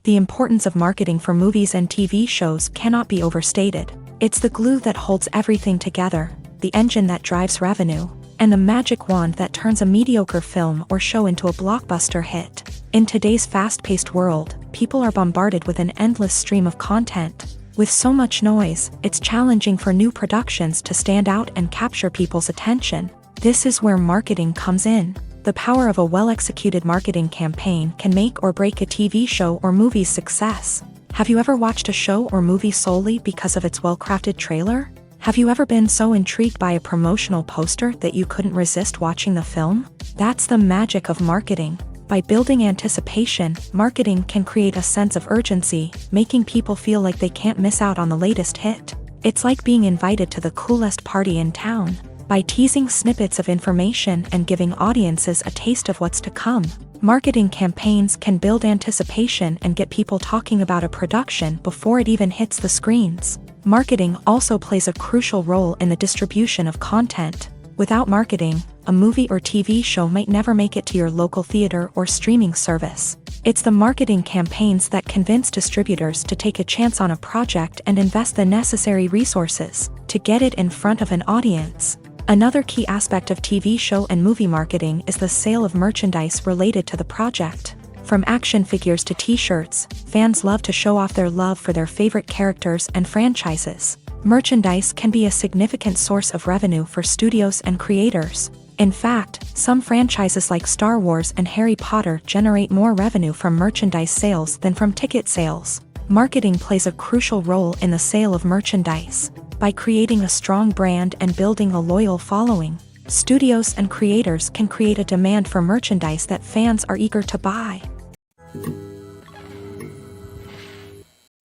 The importance of marketing for movies and TV shows cannot be overstated. It's the glue that holds everything together, the engine that drives revenue, and the magic wand that turns a mediocre film or show into a blockbuster hit. In today's fast-paced world, people are bombarded with an endless stream of content. With so much noise, it's challenging for new productions to stand out and capture people's attention. This is where marketing comes in. The power of a well-executed marketing campaign can make or break a TV show or movie's success. Have you ever watched a show or movie solely because of its well-crafted trailer? Have you ever been so intrigued by a promotional poster that you couldn't resist watching the film? That's the magic of marketing. By building anticipation, marketing can create a sense of urgency, making people feel like they can't miss out on the latest hit. It's like being invited to the coolest party in town. By teasing snippets of information and giving audiences a taste of what's to come, marketing campaigns can build anticipation and get people talking about a production before it even hits the screens. Marketing also plays a crucial role in the distribution of content. Without marketing, a movie or TV show might never make it to your local theater or streaming service. It's the marketing campaigns that convince distributors to take a chance on a project and invest the necessary resources to get it in front of an audience. Another key aspect of TV show and movie marketing is the sale of merchandise related to the project. From action figures to t-shirts, fans love to show off their love for their favorite characters and franchises. Merchandise can be a significant source of revenue for studios and creators. In fact, some franchises like Star Wars and Harry Potter generate more revenue from merchandise sales than from ticket sales. Marketing plays a crucial role in the sale of merchandise. By creating a strong brand and building a loyal following, studios and creators can create a demand for merchandise that fans are eager to buy.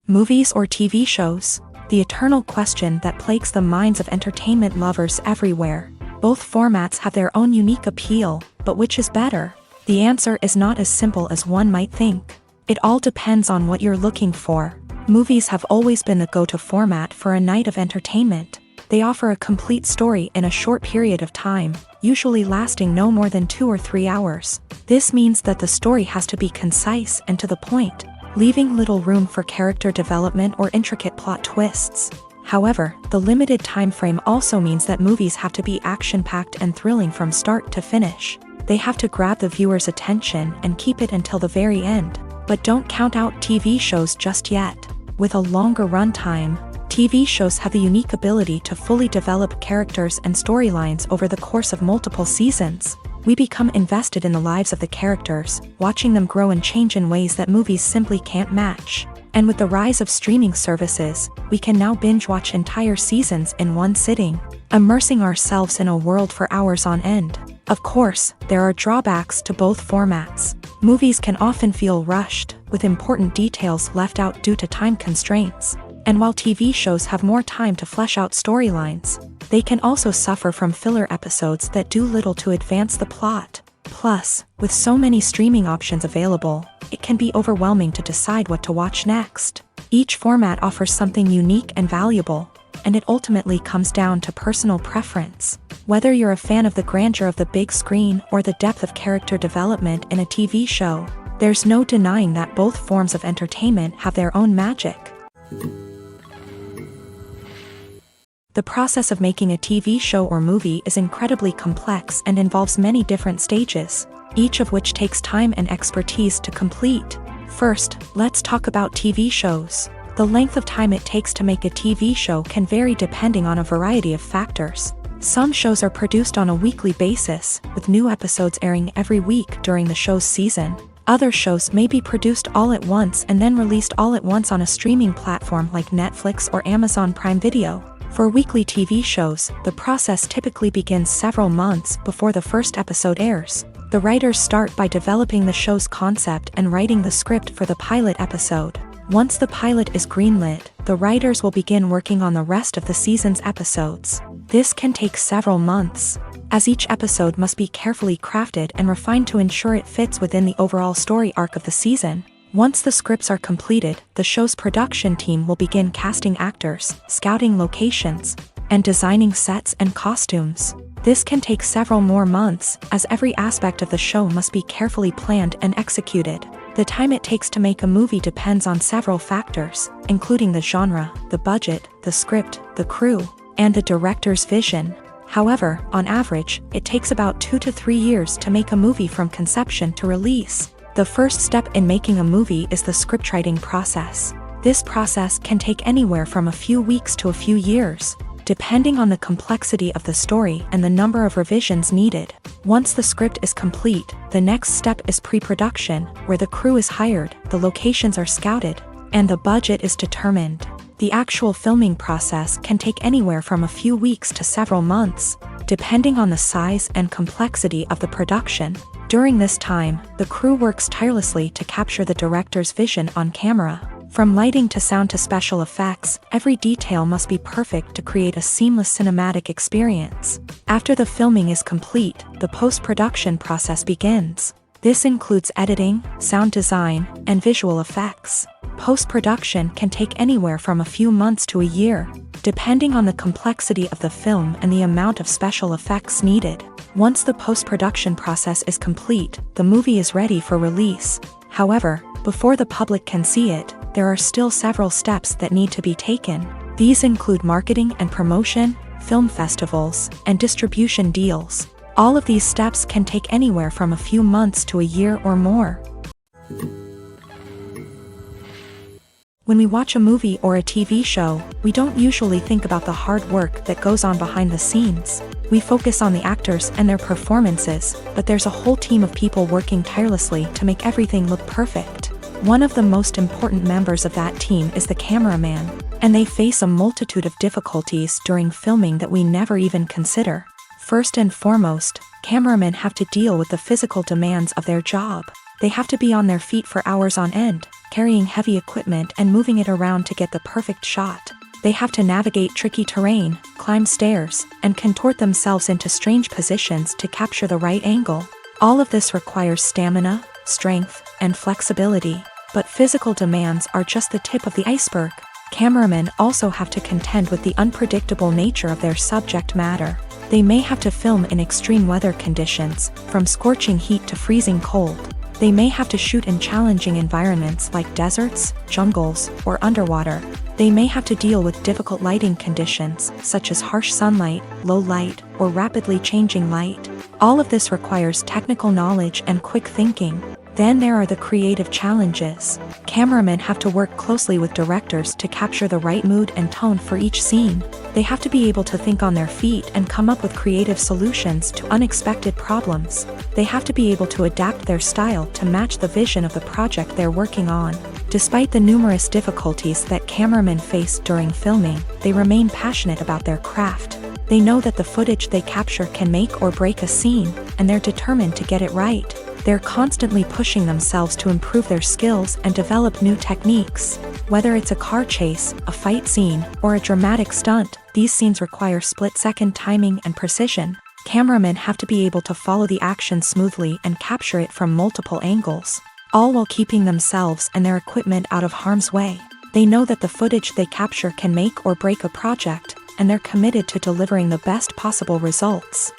Movies or TV shows? The eternal question that plagues the minds of entertainment lovers everywhere. Both formats have their own unique appeal, but which is better? The answer is not as simple as one might think. It all depends on what you're looking for. Movies have always been the go-to format for a night of entertainment. They offer a complete story in a short period of time, usually lasting no more than 2 or 3 hours. This means that the story has to be concise and to the point, leaving little room for character development or intricate plot twists. However, the limited time frame also means that movies have to be action-packed and thrilling from start to finish. They have to grab the viewer's attention and keep it until the very end. But don't count out TV shows just yet. With a longer runtime, TV shows have the unique ability to fully develop characters and storylines over the course of multiple seasons. We become invested in the lives of the characters, watching them grow and change in ways that movies simply can't match. And with the rise of streaming services, we can now binge-watch entire seasons in one sitting, immersing ourselves in a world for hours on end. Of course, there are drawbacks to both formats. Movies can often feel rushed, with important details left out due to time constraints. And while TV shows have more time to flesh out storylines, they can also suffer from filler episodes that do little to advance the plot. Plus, with so many streaming options available, it can be overwhelming to decide what to watch next. Each format offers something unique and valuable, and it ultimately comes down to personal preference. Whether you're a fan of the grandeur of the big screen or the depth of character development in a TV show, there's no denying that both forms of entertainment have their own magic. The process of making a TV show or movie is incredibly complex and involves many different stages, each of which takes time and expertise to complete. First, let's talk about TV shows. The length of time it takes to make a TV show can vary depending on a variety of factors. Some shows are produced on a weekly basis, with new episodes airing every week during the show's season. Other shows may be produced all at once and then released all at once on a streaming platform like Netflix or Amazon Prime Video. For weekly TV shows, the process typically begins several months before the first episode airs. The writers start by developing the show's concept and writing the script for the pilot episode. Once the pilot is greenlit, the writers will begin working on the rest of the season's episodes. This can take several months, as each episode must be carefully crafted and refined to ensure it fits within the overall story arc of the season. Once the scripts are completed, the show's production team will begin casting actors, scouting locations, and designing sets and costumes. This can take several more months, as every aspect of the show must be carefully planned and executed. The time it takes to make a movie depends on several factors, including the genre, the budget, the script, the crew, and the director's vision. However, on average, it takes about 2 to 3 years to make a movie from conception to release. The first step in making a movie is the scriptwriting process. This process can take anywhere from a few weeks to a few years, depending on the complexity of the story and the number of revisions needed. Once the script is complete, the next step is pre-production, where the crew is hired, the locations are scouted, and the budget is determined. The actual filming process can take anywhere from a few weeks to several months, depending on the size and complexity of the production. During this time, the crew works tirelessly to capture the director's vision on camera. From lighting to sound to special effects, every detail must be perfect to create a seamless cinematic experience. After the filming is complete, the post-production process begins. This includes editing, sound design, and visual effects. Post-production can take anywhere from a few months to a year, depending on the complexity of the film and the amount of special effects needed. Once the post-production process is complete, the movie is ready for release. However, before the public can see it, there are still several steps that need to be taken. These include marketing and promotion, film festivals, and distribution deals. All of these steps can take anywhere from a few months to a year or more. When we watch a movie or a TV show, we don't usually think about the hard work that goes on behind the scenes. We focus on the actors and their performances, but there's a whole team of people working tirelessly to make everything look perfect. One of the most important members of that team is the cameraman, and they face a multitude of difficulties during filming that we never even consider. First and foremost, cameramen have to deal with the physical demands of their job. They have to be on their feet for hours on end, carrying heavy equipment and moving it around to get the perfect shot. They have to navigate tricky terrain, climb stairs, and contort themselves into strange positions to capture the right angle. All of this requires stamina, strength, and flexibility. But physical demands are just the tip of the iceberg. Cameramen also have to contend with the unpredictable nature of their subject matter. They may have to film in extreme weather conditions, from scorching heat to freezing cold. They may have to shoot in challenging environments like deserts, jungles, or underwater. They may have to deal with difficult lighting conditions, such as harsh sunlight, low light, or rapidly changing light. All of this requires technical knowledge and quick thinking. Then there are the creative challenges. Cameramen have to work closely with directors to capture the right mood and tone for each scene. They have to be able to think on their feet and come up with creative solutions to unexpected problems. They have to be able to adapt their style to match the vision of the project they're working on. Despite the numerous difficulties that cameramen face during filming, they remain passionate about their craft. They know that the footage they capture can make or break a scene, and they're determined to get it right. They're constantly pushing themselves to improve their skills and develop new techniques. Whether it's a car chase, a fight scene, or a dramatic stunt, these scenes require split-second timing and precision. Cameramen have to be able to follow the action smoothly and capture it from multiple angles, all while keeping themselves and their equipment out of harm's way. They know that the footage they capture can make or break a project, and they're committed to delivering the best possible results.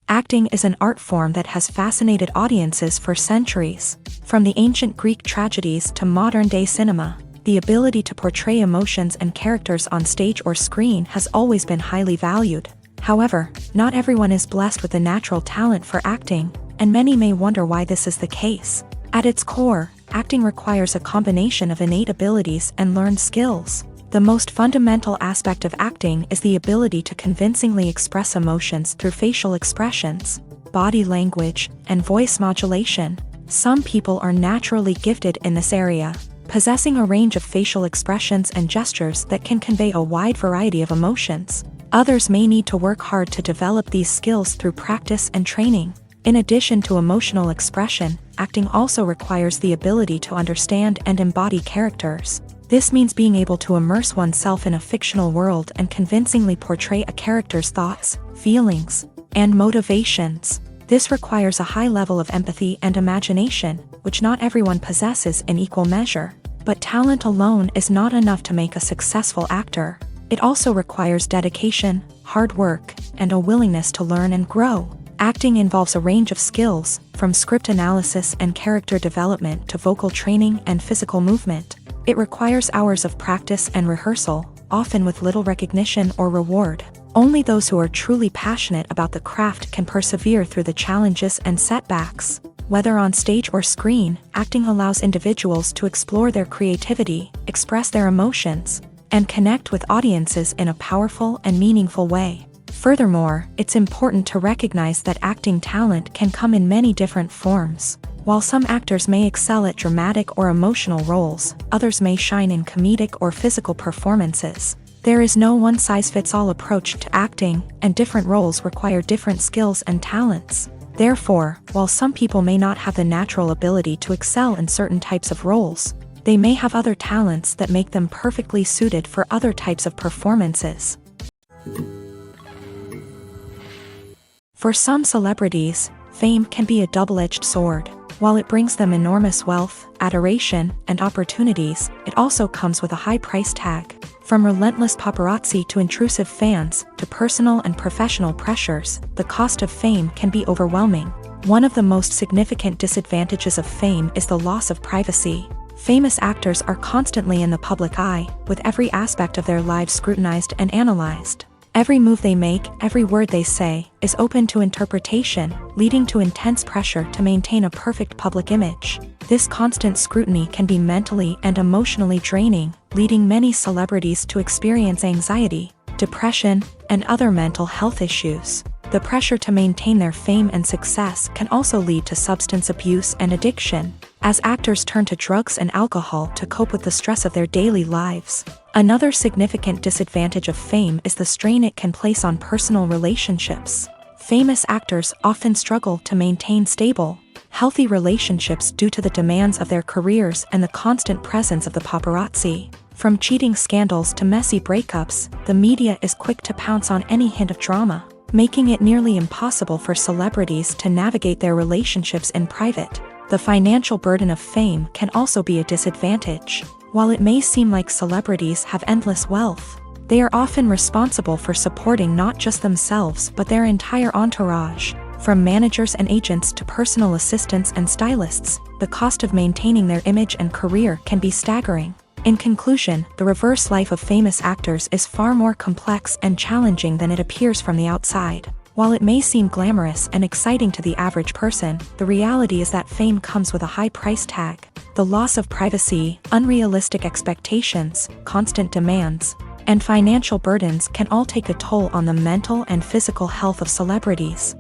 Acting is an art form that has fascinated audiences for centuries. From the ancient Greek tragedies to modern-day cinema, the ability to portray emotions and characters on stage or screen has always been highly valued. However, not everyone is blessed with a natural talent for acting, and many may wonder why this is the case. At its core, acting requires a combination of innate abilities and learned skills. The most fundamental aspect of acting is the ability to convincingly express emotions through facial expressions, body language, and voice modulation. Some people are naturally gifted in this area, possessing a range of facial expressions and gestures that can convey a wide variety of emotions. Others may need to work hard to develop these skills through practice and training. In addition to emotional expression, acting also requires the ability to understand and embody characters. This means being able to immerse oneself in a fictional world and convincingly portray a character's thoughts, feelings, and motivations. This requires a high level of empathy and imagination, which not everyone possesses in equal measure. But talent alone is not enough to make a successful actor. It also requires dedication, hard work, and a willingness to learn and grow. Acting involves a range of skills, from script analysis and character development to vocal training and physical movement. It requires hours of practice and rehearsal, often with little recognition or reward. Only those who are truly passionate about the craft can persevere through the challenges and setbacks. Whether on stage or screen, acting allows individuals to explore their creativity, express their emotions, and connect with audiences in a powerful and meaningful way. Furthermore, it's important to recognize that acting talent can come in many different forms. While some actors may excel at dramatic or emotional roles, others may shine in comedic or physical performances. There is no one-size-fits-all approach to acting, and different roles require different skills and talents. Therefore, while some people may not have the natural ability to excel in certain types of roles, they may have other talents that make them perfectly suited for other types of performances. For some celebrities, fame can be a double-edged sword. While it brings them enormous wealth, adoration, and opportunities, it also comes with a high price tag. From relentless paparazzi to intrusive fans, to personal and professional pressures, the cost of fame can be overwhelming. One of the most significant disadvantages of fame is the loss of privacy. Famous actors are constantly in the public eye, with every aspect of their lives scrutinized and analyzed. Every move they make, every word they say, is open to interpretation, leading to intense pressure to maintain a perfect public image. This constant scrutiny can be mentally and emotionally draining, leading many celebrities to experience anxiety, depression, and other mental health issues. The pressure to maintain their fame and success can also lead to substance abuse and addiction, as actors turn to drugs and alcohol to cope with the stress of their daily lives. Another significant disadvantage of fame is the strain it can place on personal relationships. Famous actors often struggle to maintain stable, healthy relationships due to the demands of their careers and the constant presence of the paparazzi. From cheating scandals to messy breakups, the media is quick to pounce on any hint of drama, making it nearly impossible for celebrities to navigate their relationships in private. The financial burden of fame can also be a disadvantage. While it may seem like celebrities have endless wealth, they are often responsible for supporting not just themselves but their entire entourage. From managers and agents to personal assistants and stylists, the cost of maintaining their image and career can be staggering. In conclusion, the reverse life of famous actors is far more complex and challenging than it appears from the outside. While it may seem glamorous and exciting to the average person, the reality is that fame comes with a high price tag. The loss of privacy, unrealistic expectations, constant demands, and financial burdens can all take a toll on the mental and physical health of celebrities.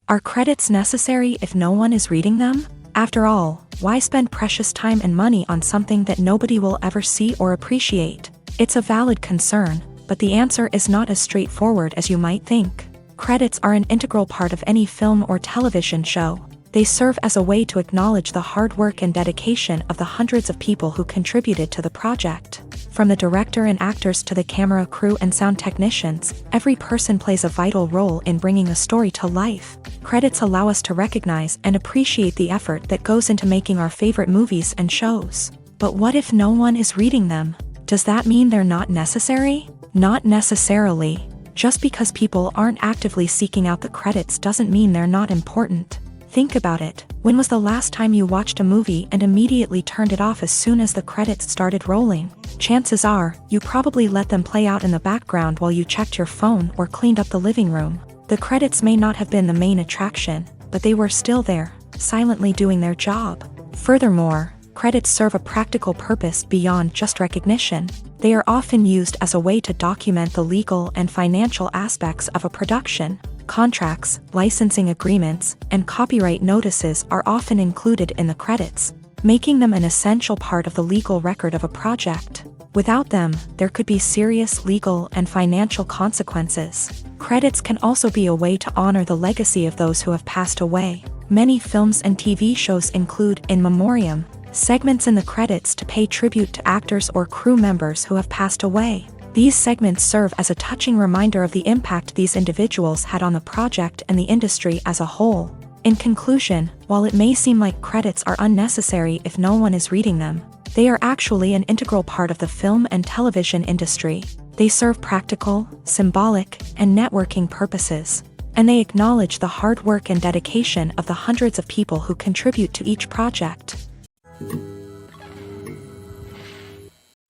Are credits necessary if no one is reading them? After all, why spend precious time and money on something that nobody will ever see or appreciate? It's a valid concern, but the answer is not as straightforward as you might think. Credits are an integral part of any film or television show. They serve as a way to acknowledge the hard work and dedication of the hundreds of people who contributed to the project. From the director and actors to the camera crew and sound technicians, every person plays a vital role in bringing a story to life. Credits allow us to recognize and appreciate the effort that goes into making our favorite movies and shows. But what if no one is reading them? Does that mean they're not necessary? Not necessarily. Just because people aren't actively seeking out the credits doesn't mean they're not important. Think about it. When was the last time you watched a movie and immediately turned it off as soon as the credits started rolling? Chances are, you probably let them play out in the background while you checked your phone or cleaned up the living room. The credits may not have been the main attraction, but they were still there, silently doing their job. Furthermore, credits serve a practical purpose beyond just recognition. They are often used as a way to document the legal and financial aspects of a production. Contracts, licensing agreements, and copyright notices are often included in the credits, making them an essential part of the legal record of a project. Without them, there could be serious legal and financial consequences. Credits can also be a way to honor the legacy of those who have passed away. Many films and TV shows include in memoriam segments in the credits to pay tribute to actors or crew members who have passed away. These segments serve as a touching reminder of the impact these individuals had on the project and the industry as a whole. In conclusion, while it may seem like credits are unnecessary if no one is reading them, they are actually an integral part of the film and television industry. They serve practical, symbolic, and networking purposes, and they acknowledge the hard work and dedication of the hundreds of people who contribute to each project.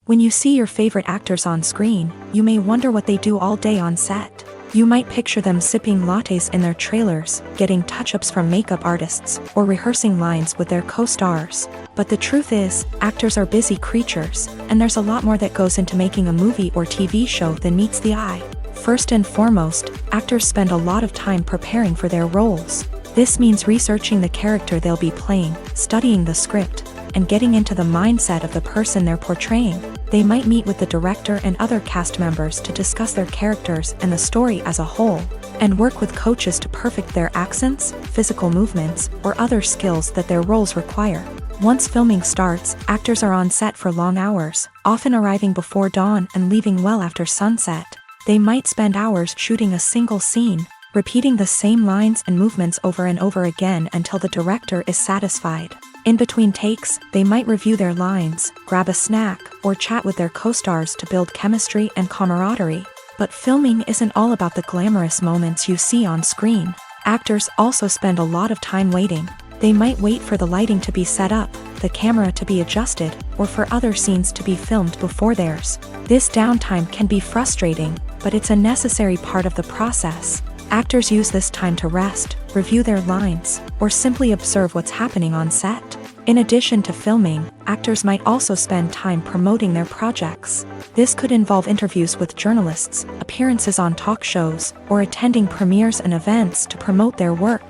When you see your favorite actors on screen, you may wonder what they do all day on set. You might picture them sipping lattes in their trailers, getting touch-ups from makeup artists, or rehearsing lines with their co-stars. But the truth is, actors are busy creatures, and there's a lot more that goes into making a movie or TV show than meets the eye. First and foremost, actors spend a lot of time preparing for their roles. This means researching the character they'll be playing, studying the script, and getting into the mindset of the person they're portraying. They might meet with the director and other cast members to discuss their characters and the story as a whole, and work with coaches to perfect their accents, physical movements, or other skills that their roles require. Once filming starts, actors are on set for long hours, often arriving before dawn and leaving well after sunset. They might spend hours shooting a single scene, repeating the same lines and movements over and over again until the director is satisfied. In between takes, they might review their lines, grab a snack, or chat with their co-stars to build chemistry and camaraderie. But filming isn't all about the glamorous moments you see on screen. Actors also spend a lot of time waiting. They might wait for the lighting to be set up, the camera to be adjusted, or for other scenes to be filmed before theirs. This downtime can be frustrating, but it's a necessary part of the process. Actors use this time to rest, review their lines, or simply observe what's happening on set. In addition to filming, actors might also spend time promoting their projects. This could involve interviews with journalists, appearances on talk shows, or attending premieres and events to promote their work.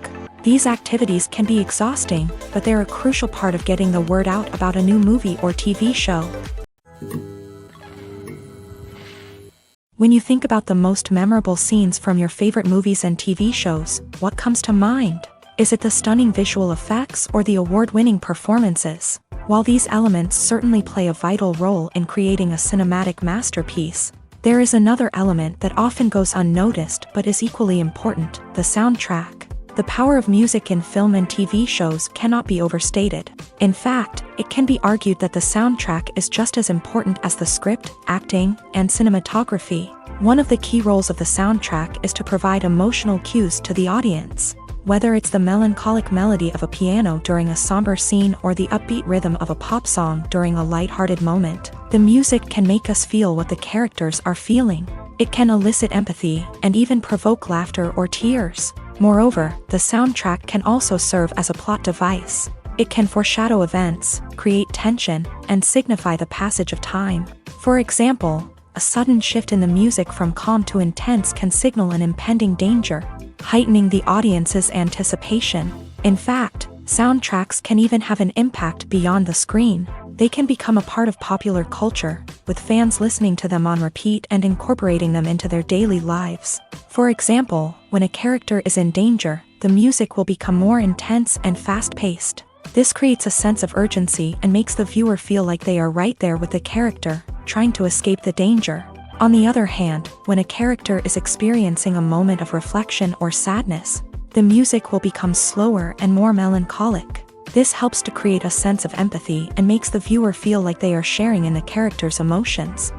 These activities can be exhausting, but they're a crucial part of getting the word out about a new movie or TV show. When you think about the most memorable scenes from your favorite movies and TV shows, what comes to mind? Is it the stunning visual effects or the award-winning performances? While these elements certainly play a vital role in creating a cinematic masterpiece, there is another element that often goes unnoticed but is equally important: the soundtrack. The power of music in film and TV shows cannot be overstated. In fact, it can be argued that the soundtrack is just as important as the script, acting, and cinematography. One of the key roles of the soundtrack is to provide emotional cues to the audience. Whether it's the melancholic melody of a piano during a somber scene or the upbeat rhythm of a pop song during a lighthearted moment, the music can make us feel what the characters are feeling. It can elicit empathy and even provoke laughter or tears. Moreover, the soundtrack can also serve as a plot device. It can foreshadow events, create tension, and signify the passage of time. For example, a sudden shift in the music from calm to intense can signal an impending danger, heightening the audience's anticipation. In fact, soundtracks can even have an impact beyond the screen. They can become a part of popular culture, with fans listening to them on repeat and incorporating them into their daily lives. For example, when a character is in danger, the music will become more intense and fast-paced. This creates a sense of urgency and makes the viewer feel like they are right there with the character, trying to escape the danger. On the other hand, when a character is experiencing a moment of reflection or sadness, the music will become slower and more melancholic. This helps to create a sense of empathy and makes the viewer feel like they are sharing in the character's emotions.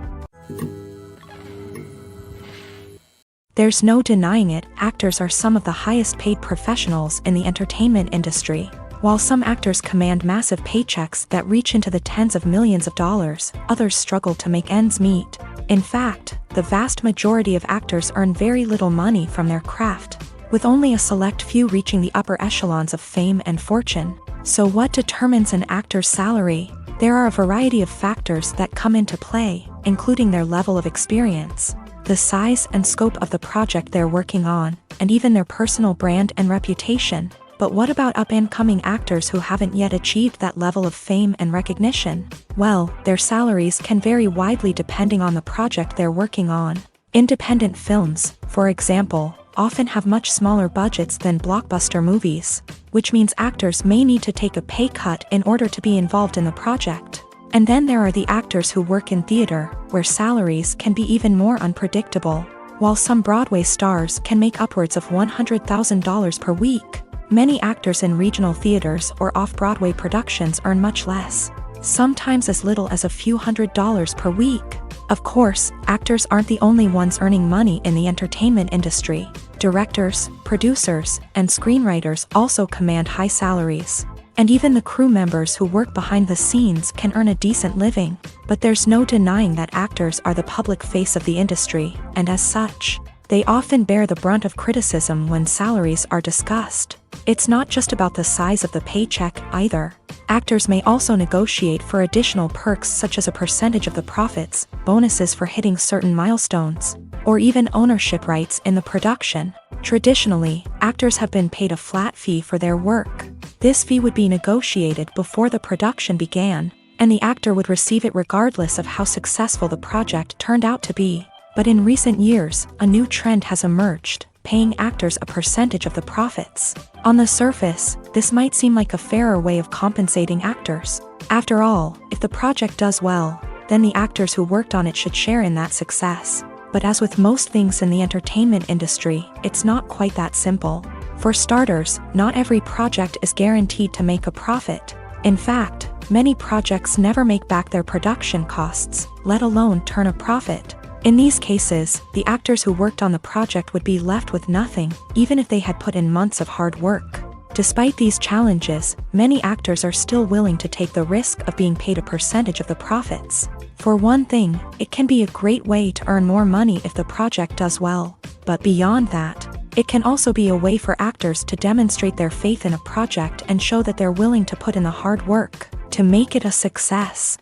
There's no denying it, actors are some of the highest paid professionals in the entertainment industry. While some actors command massive paychecks that reach into the tens of millions of dollars, others struggle to make ends meet. In fact, the vast majority of actors earn very little money from their craft, with only a select few reaching the upper echelons of fame and fortune. So what determines an actor's salary? There are a variety of factors that come into play, including their level of experience, the size and scope of the project they're working on, and even their personal brand and reputation. But what about up-and-coming actors who haven't yet achieved that level of fame and recognition? Well, their salaries can vary widely depending on the project they're working on. Independent films, for example, often have much smaller budgets than blockbuster movies, which means actors may need to take a pay cut in order to be involved in the project. And then there are the actors who work in theater, where salaries can be even more unpredictable. While some Broadway stars can make upwards of $100,000 per week, many actors in regional theaters or off-Broadway productions earn much less, sometimes as little as a few $100s per week. Of course, actors aren't the only ones earning money in the entertainment industry. Directors, producers, and screenwriters also command high salaries. And even the crew members who work behind the scenes can earn a decent living. But there's no denying that actors are the public face of the industry, and as such, they often bear the brunt of criticism when salaries are discussed. It's not just about the size of the paycheck either. Actors may also negotiate for additional perks such as a percentage of the profits, bonuses for hitting certain milestones, or even ownership rights in the production. Traditionally, actors have been paid a flat fee for their work. This fee would be negotiated before the production began, and the actor would receive it regardless of how successful the project turned out to be. But in recent years, a new trend has emerged, paying actors a percentage of the profits. On the surface, this might seem like a fairer way of compensating actors. After all, if the project does well, then the actors who worked on it should share in that success. But as with most things in the entertainment industry, it's not quite that simple. For starters, not every project is guaranteed to make a profit. In fact, many projects never make back their production costs, let alone turn a profit. In these cases, the actors who worked on the project would be left with nothing, even if they had put in months of hard work. Despite these challenges, many actors are still willing to take the risk of being paid a percentage of the profits. For one thing, it can be a great way to earn more money if the project does well. But beyond that, it can also be a way for actors to demonstrate their faith in a project and show that they're willing to put in the hard work to make it a success.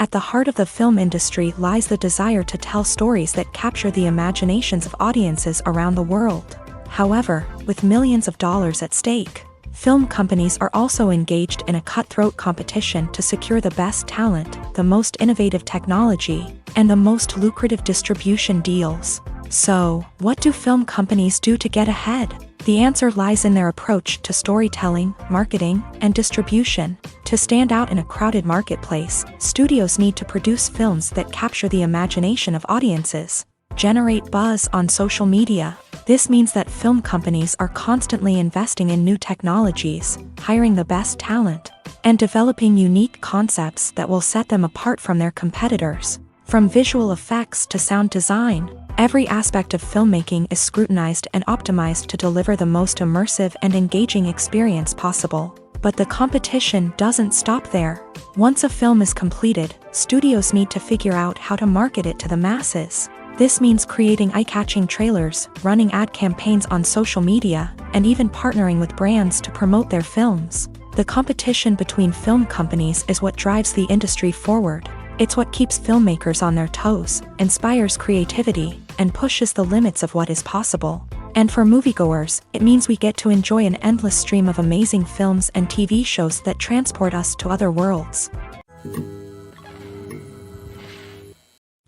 At the heart of the film industry lies the desire to tell stories that capture the imaginations of audiences around the world. However, with millions of dollars at stake, film companies are also engaged in a cutthroat competition to secure the best talent, the most innovative technology, and the most lucrative distribution deals. So, what do film companies do to get ahead? The answer lies in their approach to storytelling, marketing, and distribution. To stand out in a crowded marketplace, studios need to produce films that capture the imagination of audiences, generate buzz on social media. This means that film companies are constantly investing in new technologies, hiring the best talent, and developing unique concepts that will set them apart from their competitors. From visual effects to sound design, every aspect of filmmaking is scrutinized and optimized to deliver the most immersive and engaging experience possible. But the competition doesn't stop there. Once a film is completed, studios need to figure out how to market it to the masses. This means creating eye-catching trailers, running ad campaigns on social media, and even partnering with brands to promote their films. The competition between film companies is what drives the industry forward. It's what keeps filmmakers on their toes, inspires creativity, and pushes the limits of what is possible. And for moviegoers, it means we get to enjoy an endless stream of amazing films and TV shows that transport us to other worlds.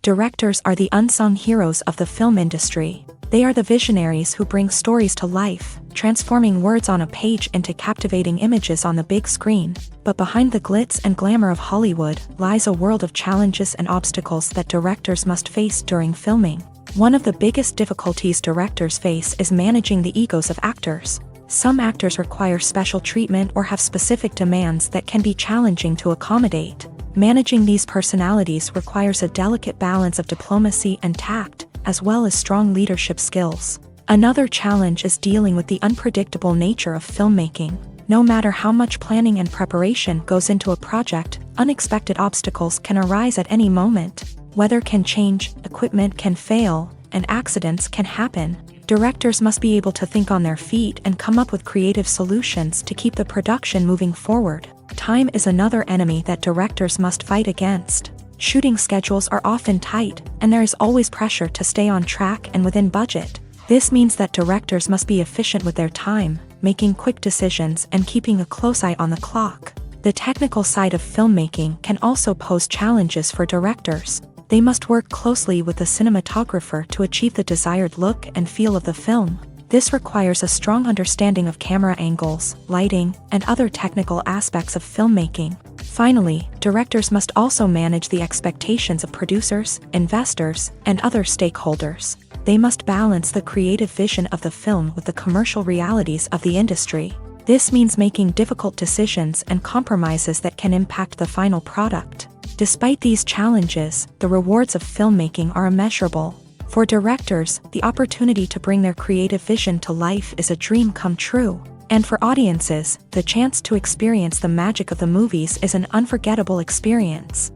Directors are the unsung heroes of the film industry. They are the visionaries who bring stories to life, transforming words on a page into captivating images on the big screen. But behind the glitz and glamour of Hollywood lies a world of challenges and obstacles that directors must face during filming. One of the biggest difficulties directors face is managing the egos of actors. Some actors require special treatment or have specific demands that can be challenging to accommodate. Managing these personalities requires a delicate balance of diplomacy and tact, as well as strong leadership skills. Another challenge is dealing with the unpredictable nature of filmmaking. No matter how much planning and preparation goes into a project, unexpected obstacles can arise at any moment. Weather can change, equipment can fail, and accidents can happen. Directors must be able to think on their feet and come up with creative solutions to keep the production moving forward. Time is another enemy that directors must fight against. Shooting schedules are often tight, and there is always pressure to stay on track and within budget. This means that directors must be efficient with their time, making quick decisions and keeping a close eye on the clock. The technical side of filmmaking can also pose challenges for directors. They must work closely with the cinematographer to achieve the desired look and feel of the film. This requires a strong understanding of camera angles, lighting, and other technical aspects of filmmaking. Finally, directors must also manage the expectations of producers, investors, and other stakeholders. They must balance the creative vision of the film with the commercial realities of the industry. This means making difficult decisions and compromises that can impact the final product. Despite these challenges, the rewards of filmmaking are immeasurable. For directors, the opportunity to bring their creative vision to life is a dream come true. And for audiences, the chance to experience the magic of the movies is an unforgettable experience.